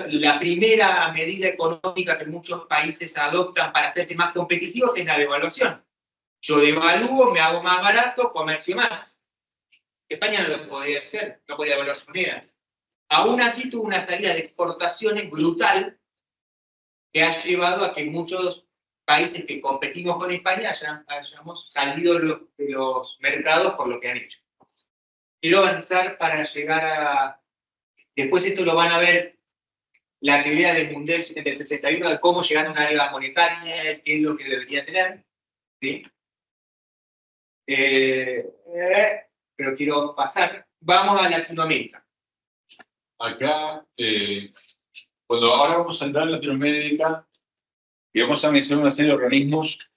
la primera medida económica que muchos países adoptan para hacerse más competitivos es la devaluación. Yo devalúo, me hago más barato, comercio más. España no lo podía hacer, no podía devaluar su moneda. Aún así tuvo una salida de exportaciones brutal que ha llevado a que muchos países que competimos con España hayamos salido de los mercados por lo que han hecho. Quiero avanzar para llegar a... Después esto lo van a ver la teoría del Mundell del 61 de cómo llegar a una liga monetaria, qué es lo que debería tener. ¿Sí? Pero quiero pasar. Vamos a Latinoamérica. Acá, ahora vamos a entrar en Latinoamérica y vamos a mencionar una serie de organismos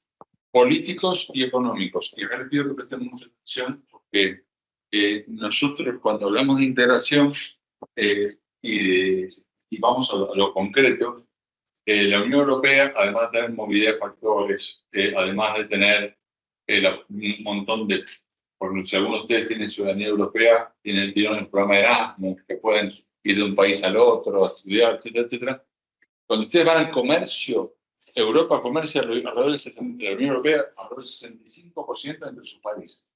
políticos y económicos. Y acá les pido que prestemos mucha atención porque nosotros cuando hablamos de integración y vamos a lo concreto, la Unión Europea, además de tener movilidad de factores, además de tener un montón de... Porque si algunos de ustedes tienen ciudadanía europea, tienen el programa de Erasmus, que pueden ir de un país al otro, a estudiar, etcétera, etcétera. Cuando ustedes van al comercio, Europa comercia alrededor del la Unión Europea alrededor del 65% entre sus países.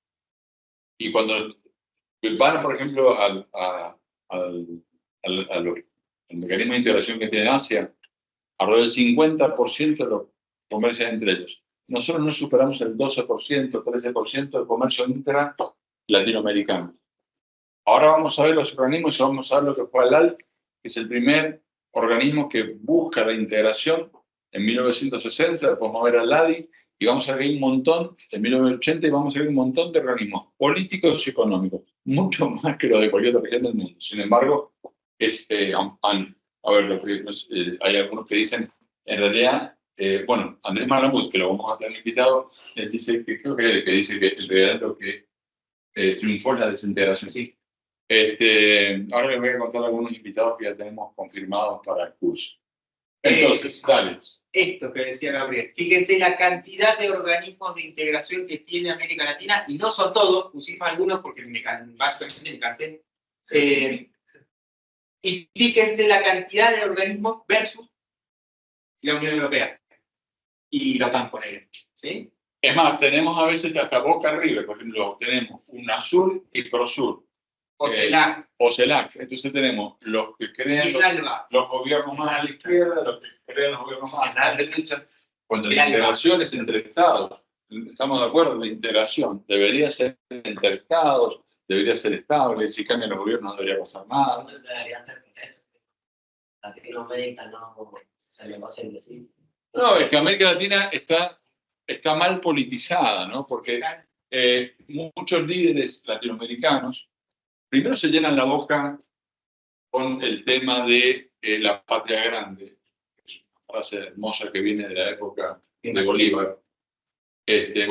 Y cuando van, por ejemplo, al mecanismo de integración que tiene Asia, alrededor del 50% lo comercian entre ellos. Nosotros no superamos el 12%, 13% del comercio intra latinoamericano. Ahora vamos a ver los organismos y vamos a ver lo que fue ALAL, que es el primer organismo que busca la integración en 1960, después vamos a ver al LADI, y vamos a ver un montón, en 1980, y vamos a ver un montón de organismos políticos y económicos, mucho más que los de cualquier otra región del mundo. Sin embargo, hay algunos que dicen, en realidad, Andrés Malamud, que lo vamos a tener invitado, dice que creo que dice que el realidad que triunfó es la desintegración. Sí. Ahora les voy a contar algunos invitados que ya tenemos confirmados para el curso. Entonces, dale. Esto que decía Gabriel. Fíjense la cantidad de organismos de integración que tiene América Latina, y no son todos, pusimos algunos porque básicamente me cansé. Y fíjense la cantidad de organismos versus la Unión Europea. Y lo están poniendo, ¿sí? Es más, tenemos a veces hasta Boca River, por ejemplo, tenemos UNASUR y PROSUR. O CELAC. O CELAC. Entonces tenemos los que crean los gobiernos más a la izquierda, los que crean los gobiernos más a la derecha. Cuando la integración es entre estados, estamos de acuerdo, la integración debería ser entre estados, debería ser estable, si cambian los gobiernos no debería pasar nada. No debería ser con eso. Latinoamérica no se le va a hacer decir. No, es que América Latina está mal politizada, ¿no? Porque muchos líderes latinoamericanos primero se llenan la boca con el tema de la patria grande, es una frase hermosa que viene de la época de Bolívar. Viene de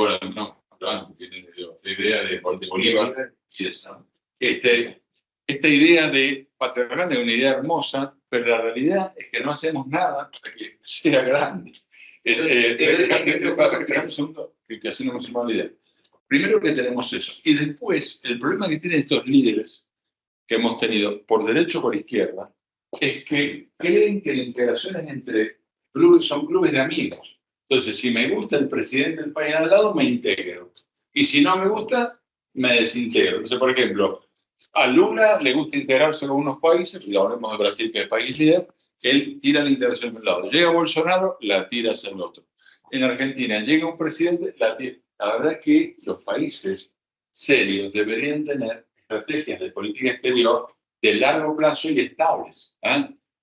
la idea de Bolívar y esa. Esta idea de patria grande es una idea hermosa, pero la realidad es que no hacemos nada para que sea grande. Un segundo, que así no me hacemos la idea. Primero que tenemos eso. Y después, el problema que tienen estos líderes que hemos tenido, por derecha o por izquierda, es que creen que la integración es entre clubes, son clubes de amigos. Entonces, si me gusta el presidente del país al lado, me integro. Y si no me gusta, me desintegro. Entonces, por ejemplo, a Lula le gusta integrarse con unos países, y hablemos de Brasil, que es el país líder, él tira la integración de un lado. Llega Bolsonaro, la tira hacia el otro. En Argentina llega un presidente, la tira. La verdad es que los países serios deberían tener estrategias de política exterior de largo plazo y estables,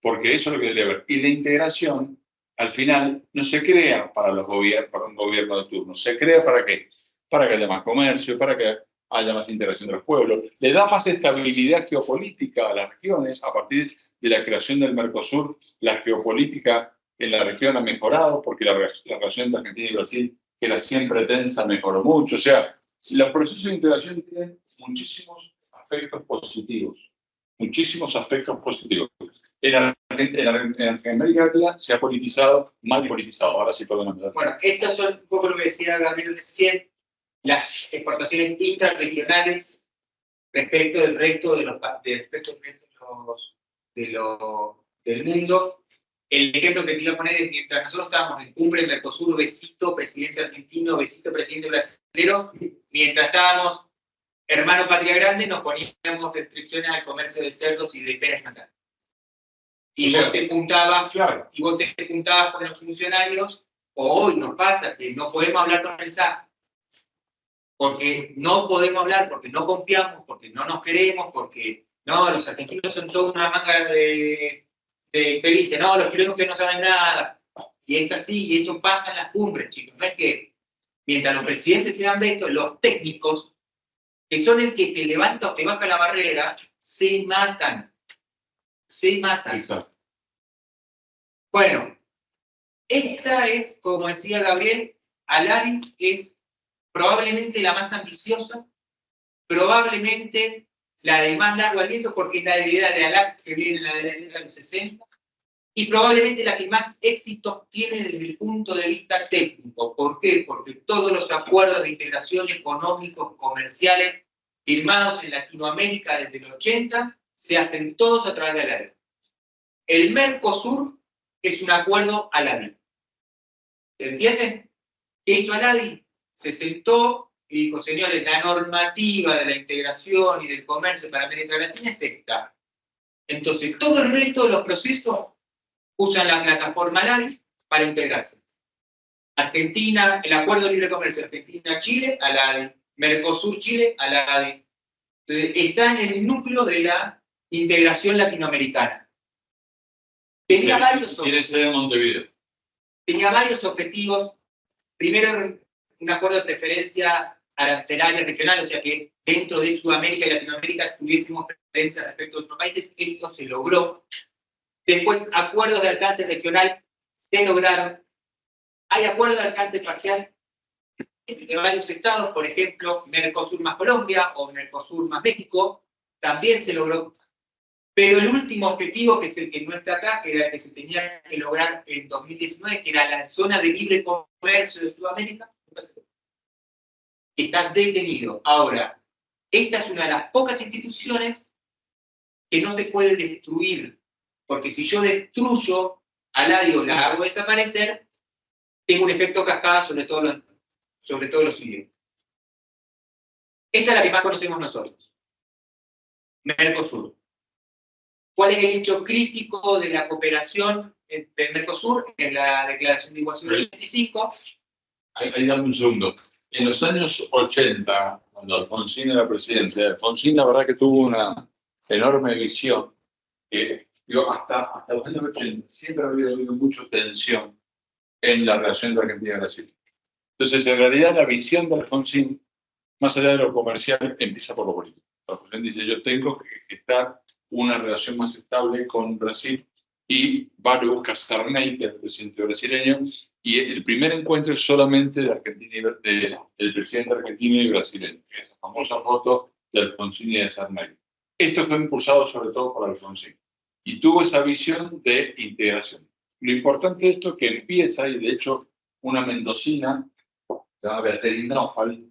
porque eso es lo que debería haber. Y la integración, al final, no se crea para los gobiernos, para un gobierno de turno. ¿Se crea para qué? Para que haya más comercio, para que haya más integración de los pueblos. Le da más estabilidad geopolítica a las regiones. A partir de la creación del Mercosur, la geopolítica en la región ha mejorado, porque la relación entre Argentina y Brasil, que era siempre tensa, mejoró mucho. O sea, los procesos de integración tienen muchísimos aspectos positivos. Muchísimos aspectos positivos. En América Latina se ha politizado, mal politizado. Ahora sí podemos empezar. Bueno, estos son un poco lo que decía Gabriel recién. las exportaciones intrarregionales respecto del resto de del mundo. El ejemplo que te iba a poner es mientras nosotros estábamos en cumbre de Mercosur, besito presidente argentino, besito presidente brasileño, mientras estábamos hermano patria grande, nos poníamos restricciones al comercio de cerdos y de peras manzanas. Y vos te juntabas, y vos te juntabas con los funcionarios, o hoy nos pasa que no podemos hablar con el SAC, porque no podemos hablar, porque no confiamos, porque no nos queremos, porque no, los argentinos son toda una manga de felices, no, los chilenos que no saben nada. Y es así, y eso pasa en las cumbres, chicos. No es que mientras los presidentes tengan veto, los técnicos, que son el que te levanta o te baja la barrera, se matan. Se matan. Exacto. Bueno, esta es, como decía Gabriel, Al-Hadi es probablemente la más ambiciosa, probablemente la de más largo aliento, porque es la idea de Al-Hadi que viene en la década de los 60, y probablemente la que más éxito tiene desde el punto de vista técnico. ¿Por qué? Porque todos los acuerdos de integración económicos, comerciales, firmados en Latinoamérica desde el 80, se hacen todos a través de Al-Hadi. El Mercosur es un acuerdo Al-Hadi. ¿Se entiende? ¿Qué hizo Al-Hadi? Se sentó y dijo, señores, la normativa de la integración y del comercio para América Latina es esta. Entonces, todo el resto de los procesos usan la plataforma Al-Hadi para integrarse. Argentina, el Acuerdo de Libre Comercio Argentina-Chile, Al-Hadi. Mercosur-Chile, Al-Hadi. Entonces, está en el núcleo de la integración latinoamericana. Tenía varios objetivos. Primero, un acuerdo de preferencias arancelarias regionales, o sea que dentro de Sudamérica y Latinoamérica tuviésemos preferencias respecto a otros países. Esto se logró. Después, acuerdos de alcance regional se lograron. Hay acuerdos de alcance parcial entre varios estados, por ejemplo, Mercosur más Colombia o Mercosur más México, también se logró. Pero el último objetivo, que es el que no está acá, que era el que se tenía que lograr en 2019, que era la zona de libre comercio de Sudamérica, está detenido. Ahora, esta es una de las pocas instituciones que no se puede destruir, porque si yo destruyo Al-Hadi o la hago desaparecer, tengo un efecto cascada sobre todos los siguientes. Esta es la que más conocemos nosotros. Mercosur. ¿Cuál es el hecho crítico de la cooperación del Mercosur? En la Declaración de Iguazú del 25. Ahí dame un segundo. En los años 80, cuando Alfonsín era presidente, Alfonsín la verdad que tuvo una enorme visión. Hasta los años 80 siempre había habido mucha tensión en la relación de Argentina y Brasil. Entonces, en realidad, la visión de Alfonsín, más allá de lo comercial, empieza por lo político. Alfonsín dice, yo tengo que estar una relación más estable con Brasil, y va a buscar Sarney, que es el presidente brasileño, y el primer encuentro es solamente de Argentina del presidente argentino y brasileño, esa famosa foto de Alfonsín y de Sarney. Esto fue impulsado sobre todo por Alfonsín, y tuvo esa visión de integración. Lo importante de esto es que empieza, y de hecho una mendocina, se llama Beatriz Nofal,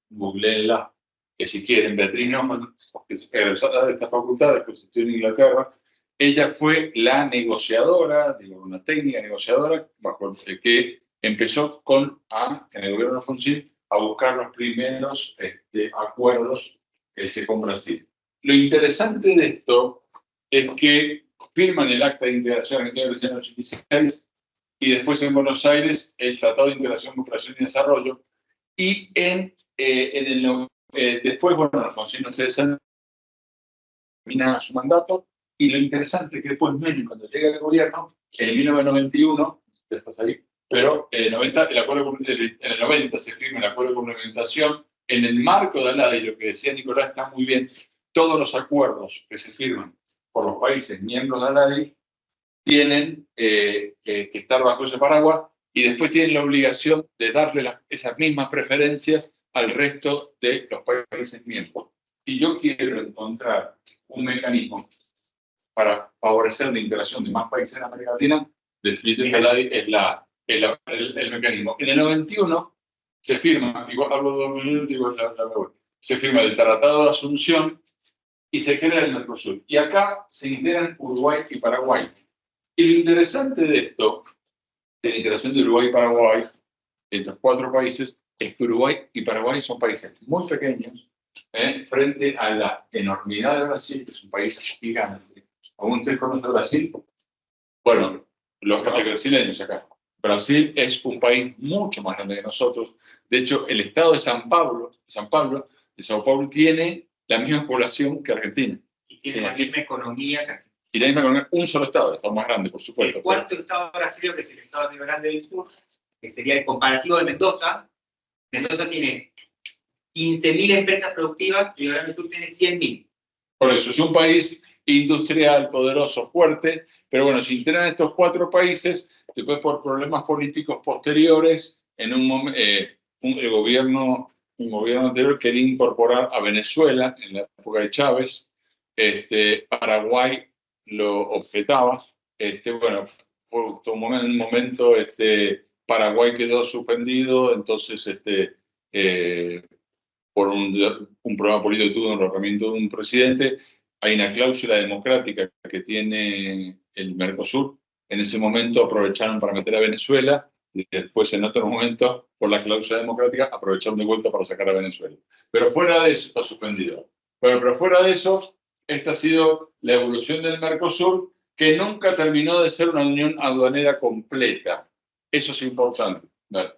googleenla, que si quieren, Beatriz Nofal, que es egresada de esta facultad, después estudió en Inglaterra. Ella fue la negociadora, digo, una técnica negociadora, bajo el que empezó en el gobierno de Alfonsín, a buscar los primeros acuerdos con Brasil. Lo interesante de esto es que firman el Acta de Integración Argentina en el 86, y después en Buenos Aires el Tratado de Integración, Cooperación y Desarrollo, y después, bueno, Alfonsín no se termina su mandato, y lo interesante es que después Menem, cuando llega al gobierno, en 1991, después ahí, pero en el 90 se firma el acuerdo de complementación en el marco de Al-Hadi, y lo que decía Nicolás está muy bien, todos los acuerdos que se firman por los países miembros de Al-Hadi tienen que estar bajo ese paraguas, y después tienen la obligación de darle esas mismas preferencias al resto de los países miembros. Si yo quiero encontrar un mecanismo para favorecer la integración de más países en América Latina, definitivamente Al-Hadi es el mecanismo. En el 91, se firma, igual hablo 2 minutos, igual ya me voy. Se firma el Tratado de Asunción y se crea el Mercosur. Y acá se integran Uruguay y Paraguay. Y lo interesante de esto, de la integración de Uruguay y Paraguay, estos 4 países, es que Uruguay y Paraguay son países muy pequeños frente a la enormidad de Brasil, que es un país gigante. ¿Aún ustedes conocen Brasil? Bueno, los brasileños acá. Brasil es un país mucho más grande que nosotros. De hecho, el estado de Sao Paulo tiene la misma población que Argentina. Y tiene la misma economía que Argentina. Y la misma economía, un solo estado, el estado más grande, por supuesto. El cuarto estado brasileño, que es el estado de Río Grande del Sur, que sería el comparativo de Mendoza. Mendoza tiene 15.000 empresas productivas y Río Grande del Sur tiene 100.000. Por eso, es un país industrial, poderoso, fuerte, pero bueno, se integran estos 4 países, después por problemas políticos posteriores, en un gobierno anterior quería incorporar a Venezuela en la época de Chávez, Paraguay lo objetaba, bueno, por un momento Paraguay quedó suspendido, entonces por un problema político tuvo un derrocamiento de un presidente. Hay una cláusula democrática que tiene el Mercosur. En ese momento aprovecharon para meter a Venezuela y después en otro momento, por la cláusula democrática, aprovecharon de vuelta para sacar a Venezuela. Pero fuera de eso está suspendido. Pero fuera de eso, esta ha sido la evolución del Mercosur, que nunca terminó de ser una unión aduanera completa. Eso es importante. Dale.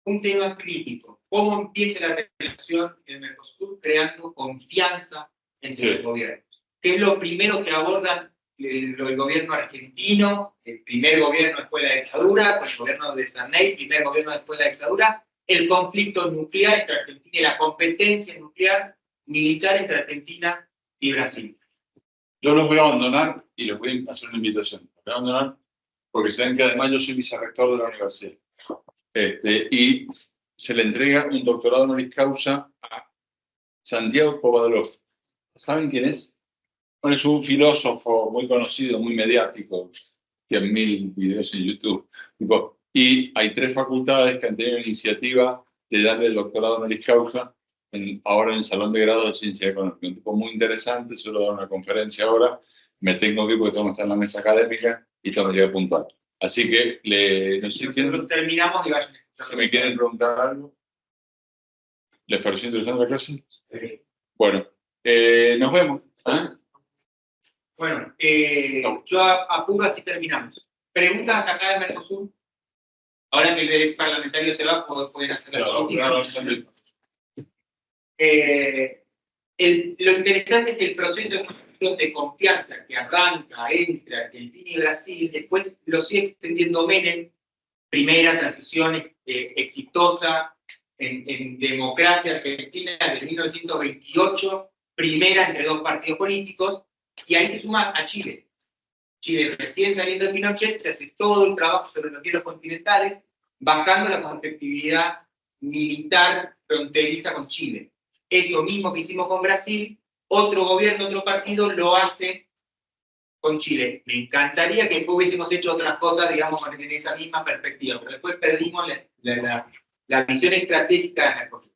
Un tema crítico. ¿Cómo empieza la relación en el Mercosur creando confianza entre los gobiernos? ¿Qué es lo primero que abordan el gobierno argentino, el primer gobierno después de la dictadura, con el gobierno de Sarney, primer gobierno después de la dictadura? El conflicto nuclear entre Argentina y la competencia nuclear militar entre Argentina y Brasil. Yo los voy a abandonar y les voy a hacer una invitación. Los voy a abandonar porque saben que además yo soy vicerrector de la universidad. Y se le entrega un doctorado honoris causa a Santiago Kovadlov. ¿Saben quién es? Bueno, es un filósofo muy conocido, muy mediático, 100.000 videos en YouTube. Y hay 3 facultades que han tenido la iniciativa de darle el doctorado honoris causa ahora en el Salón de Grado de Ciencia Económica. Un tipo muy interesante, se lo da una conferencia ahora. Me tengo que ir porque tengo que estar en la mesa académica y tengo que llegar puntual. Así que, no sé quién... Terminamos y vayan. Si me quieren preguntar algo. ¿Les pareció interesante la clase? Sí. Bueno, nos vemos. Bueno, yo apuro así terminamos. ¿Preguntas hasta acá de Mercosur? Ahora que el ex parlamentario se va, pueden hacer la pregunta. Lo interesante es que el proceso de confianza que arranca entre Argentina y Brasil, después lo sigue extendiendo Menem, primera transición exitosa en democracia argentina desde 1928, primera entre 2 partidos políticos, y ahí se suma a Chile. Chile recién saliendo de Pinochet, se hace todo el trabajo sobre los hielos continentales, bajando la conflictividad militar fronteriza con Chile. Es lo mismo que hicimos con Brasil, otro gobierno, otro partido lo hace con Chile. Me encantaría que después hubiésemos hecho otras cosas, digamos, en esa misma perspectiva, pero después perdimos la visión estratégica de Mercosur.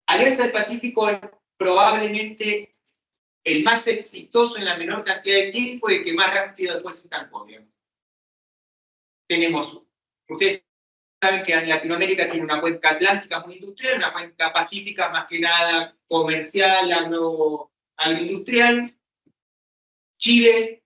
Alianza del Pacífico es probablemente el más exitoso en la menor cantidad de tiempo y el que más rápido después se estancó. Ustedes saben que en Latinoamérica tiene una cuenca atlántica muy industrial, una cuenca pacífica más que nada comercial, agroindustrial. Chile,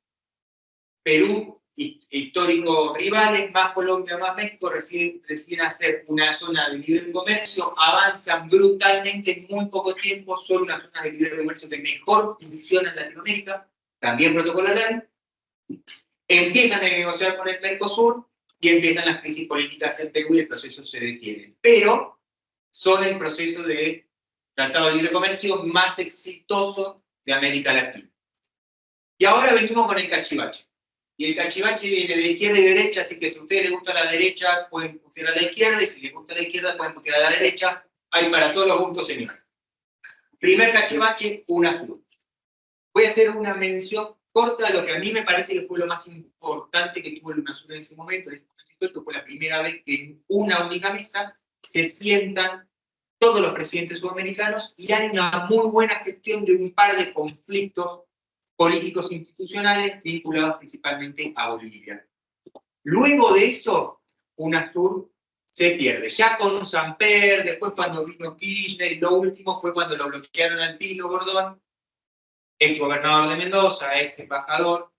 Perú, históricos rivales, más Colombia, más México, deciden hacer una zona de libre comercio, avanzan brutalmente en muy poco tiempo, son una zona de libre comercio que mejor funciona en Latinoamérica, también protocolar, empiezan a negociar con el Mercosur y empiezan las crisis políticas en Perú y el proceso se detiene. Pero son el proceso de tratado de libre comercio más exitoso de América Latina. Y ahora venimos con el cachivache. Y el cachivache viene de izquierda y derecha, así que si a ustedes les gusta la derecha, pueden putear a la izquierda, y si les gusta la izquierda, pueden putear a la derecha. Hay para todos los gustos, señores. Primer cachivache, UNASUR. Voy a hacer una mención corta a lo que a mí me parece que fue lo más importante que tuvo el UNASUR en ese momento, histórico, fue la primera vez que en una única mesa se sientan todos los presidentes sudamericanos y hay una muy buena gestión de un par de conflictos políticos institucionales vinculados principalmente a Bolivia. Luego de eso, UNASUR se pierde. Ya con Samper, después cuando vino Kirchner, y lo último fue cuando lo bloquearon al Pilo Gordón, ex gobernador de Mendoza, ex embajador.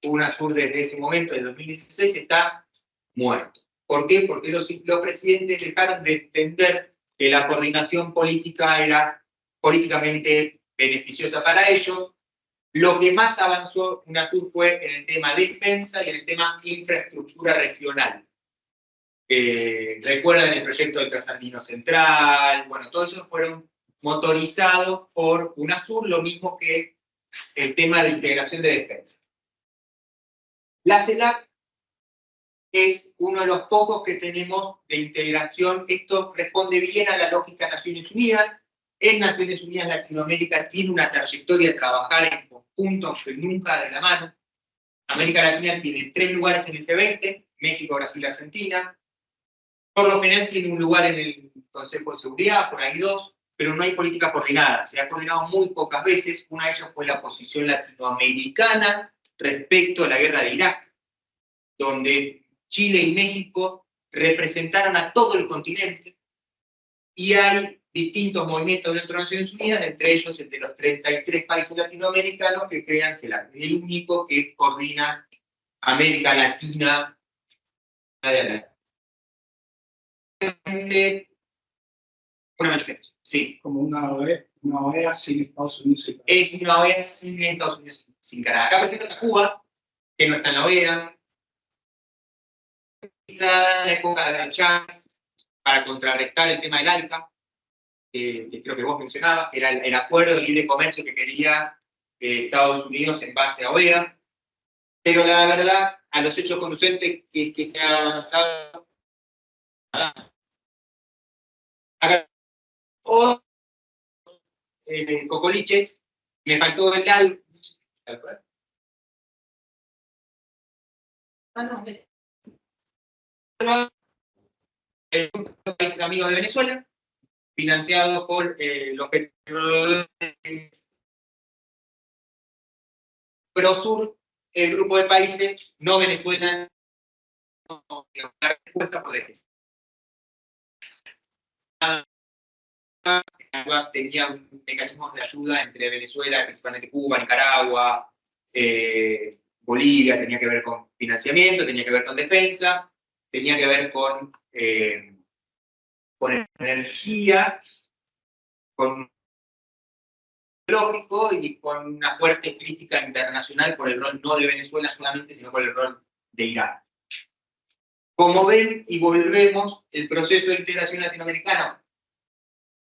UNASUR desde ese momento, en 2016, está muerto. ¿Por qué? Porque los presidentes dejaron de entender que la coordinación política era políticamente beneficiosa para ellos. Lo que más avanzó UNASUR fue en el tema defensa y en el tema infraestructura regional. Recuerdan el proyecto del Trasandino Central, bueno, todos esos fueron motorizados por UNASUR, lo mismo que el tema de integración de defensa. La CELAC es uno de los pocos que tenemos de integración. Esto responde bien a la lógica de Naciones Unidas. En Naciones Unidas Latinoamérica tiene una trayectoria de trabajar en conjunto, aunque nunca de la mano. América Latina tiene 3 lugares en el G20, México, Brasil y Argentina. Por lo general tiene un lugar en el Consejo de Seguridad, por ahí 2, pero no hay política coordinada. Se ha coordinado muy pocas veces. Una de ellas fue la posición latinoamericana respecto a la guerra de Irak, donde Chile y México representaron a todo el continente y hay distintos movimientos dentro de Naciones Unidas, entre ellos el de los 33 países latinoamericanos que crean CELAC. Es el único que coordina América Latina. Una manifestación, sí. Como una OEA sin Estados Unidos. Es una OEA sin Estados Unidos, sin Canadá. Acá, por ejemplo, está Cuba, que no está en la OEA. Esa la época de Chávez, para contrarrestar el tema del ALCA, que creo que vos mencionabas, era el acuerdo de libre comercio que quería Estados Unidos en base a OEA. Pero la verdad, a los hechos conducentes que se ha avanzado, acá, Cocoliches, me faltó el ALCA. El grupo de países amigos de Venezuela, financiado por los petróleos Prosur, el grupo de países no Venezuela, la respuesta por defensa. Tenía mecanismos de ayuda entre Venezuela, principalmente Cuba, Nicaragua, Bolivia, tenía que ver con financiamiento, tenía que ver con defensa, tenía que ver con energía, con lógico y con una fuerte crítica internacional por el rol no de Venezuela solamente, sino por el rol de Irán. Como ven, y volvemos, el proceso de integración latinoamericano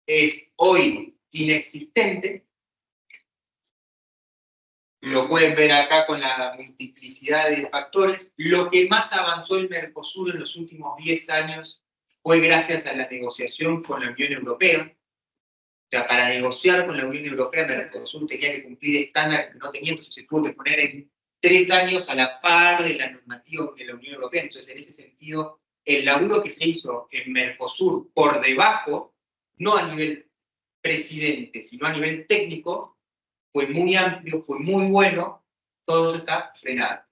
es hoy inexistente. Lo pueden ver acá con la multiplicidad de factores. Lo que más avanzó el Mercosur en los últimos 10 años fue gracias a la negociación con la Unión Europea. O sea, para negociar con la Unión Europea, Mercosur tenía que cumplir estándares que no tenía, entonces se tuvo que poner en 3 años a la par de la normativa de la Unión Europea. Entonces, en ese sentido, el laburo que se hizo en Mercosur por debajo, no a nivel presidente, sino a nivel técnico, fue muy amplio, fue muy bueno, todo está frenado.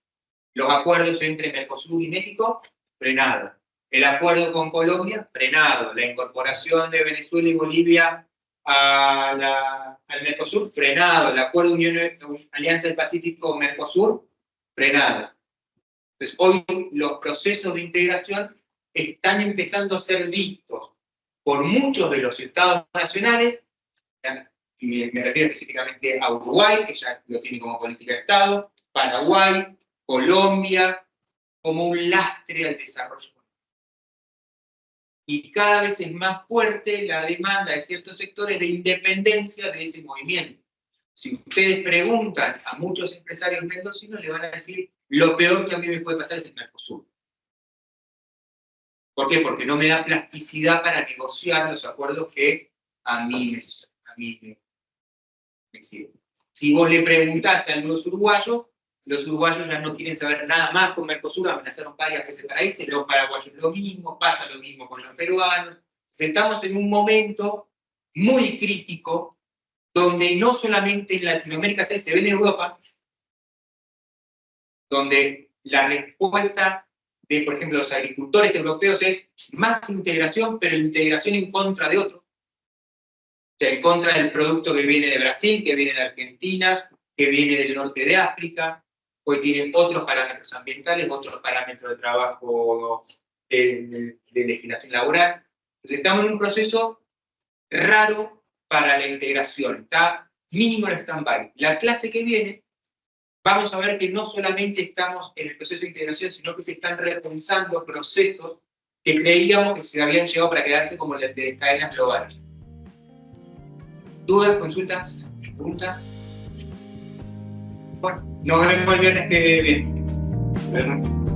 Los acuerdos entre Mercosur y México, frenado. El acuerdo con Colombia, frenado. La incorporación de Venezuela y Bolivia al Mercosur, frenado. El acuerdo Alianza del Pacífico-Mercosur, frenado. Entonces, hoy los procesos de integración están empezando a ser vistos por muchos de los estados nacionales, y me refiero específicamente a Uruguay, que ya lo tiene como política de Estado, Paraguay, Colombia, como un lastre al desarrollo. Y cada vez es más fuerte la demanda de ciertos sectores de independencia de ese movimiento. Si ustedes preguntan a muchos empresarios mendocinos, le van a decir, lo peor que a mí me puede pasar es el Mercosur. ¿Por qué? Porque no me da plasticidad para negociar los acuerdos que a mí me sirven. Si vos le preguntás a los uruguayos, los uruguayos ya no quieren saber nada más con Mercosur, amenazaron varias veces para irse, los paraguayos lo mismo, pasa lo mismo con los peruanos. Estamos en un momento muy crítico, donde no solamente en Latinoamérica se ve en Europa, donde la respuesta de, por ejemplo, los agricultores europeos es más integración, pero integración en contra de otro. O sea, en contra del producto que viene de Brasil, que viene de Argentina, que viene del norte de África, pues tienen otros parámetros ambientales, otros parámetros de trabajo, de legislación laboral. Entonces estamos en un proceso raro para la integración, está mínimo en stand-by. La clase que viene, vamos a ver que no solamente estamos en el proceso de integración, sino que se están repensando procesos que creíamos que se habían llegado para quedarse como las de cadenas globales. ¿Dudas, consultas, preguntas? Bueno, nos vemos el viernes que viene.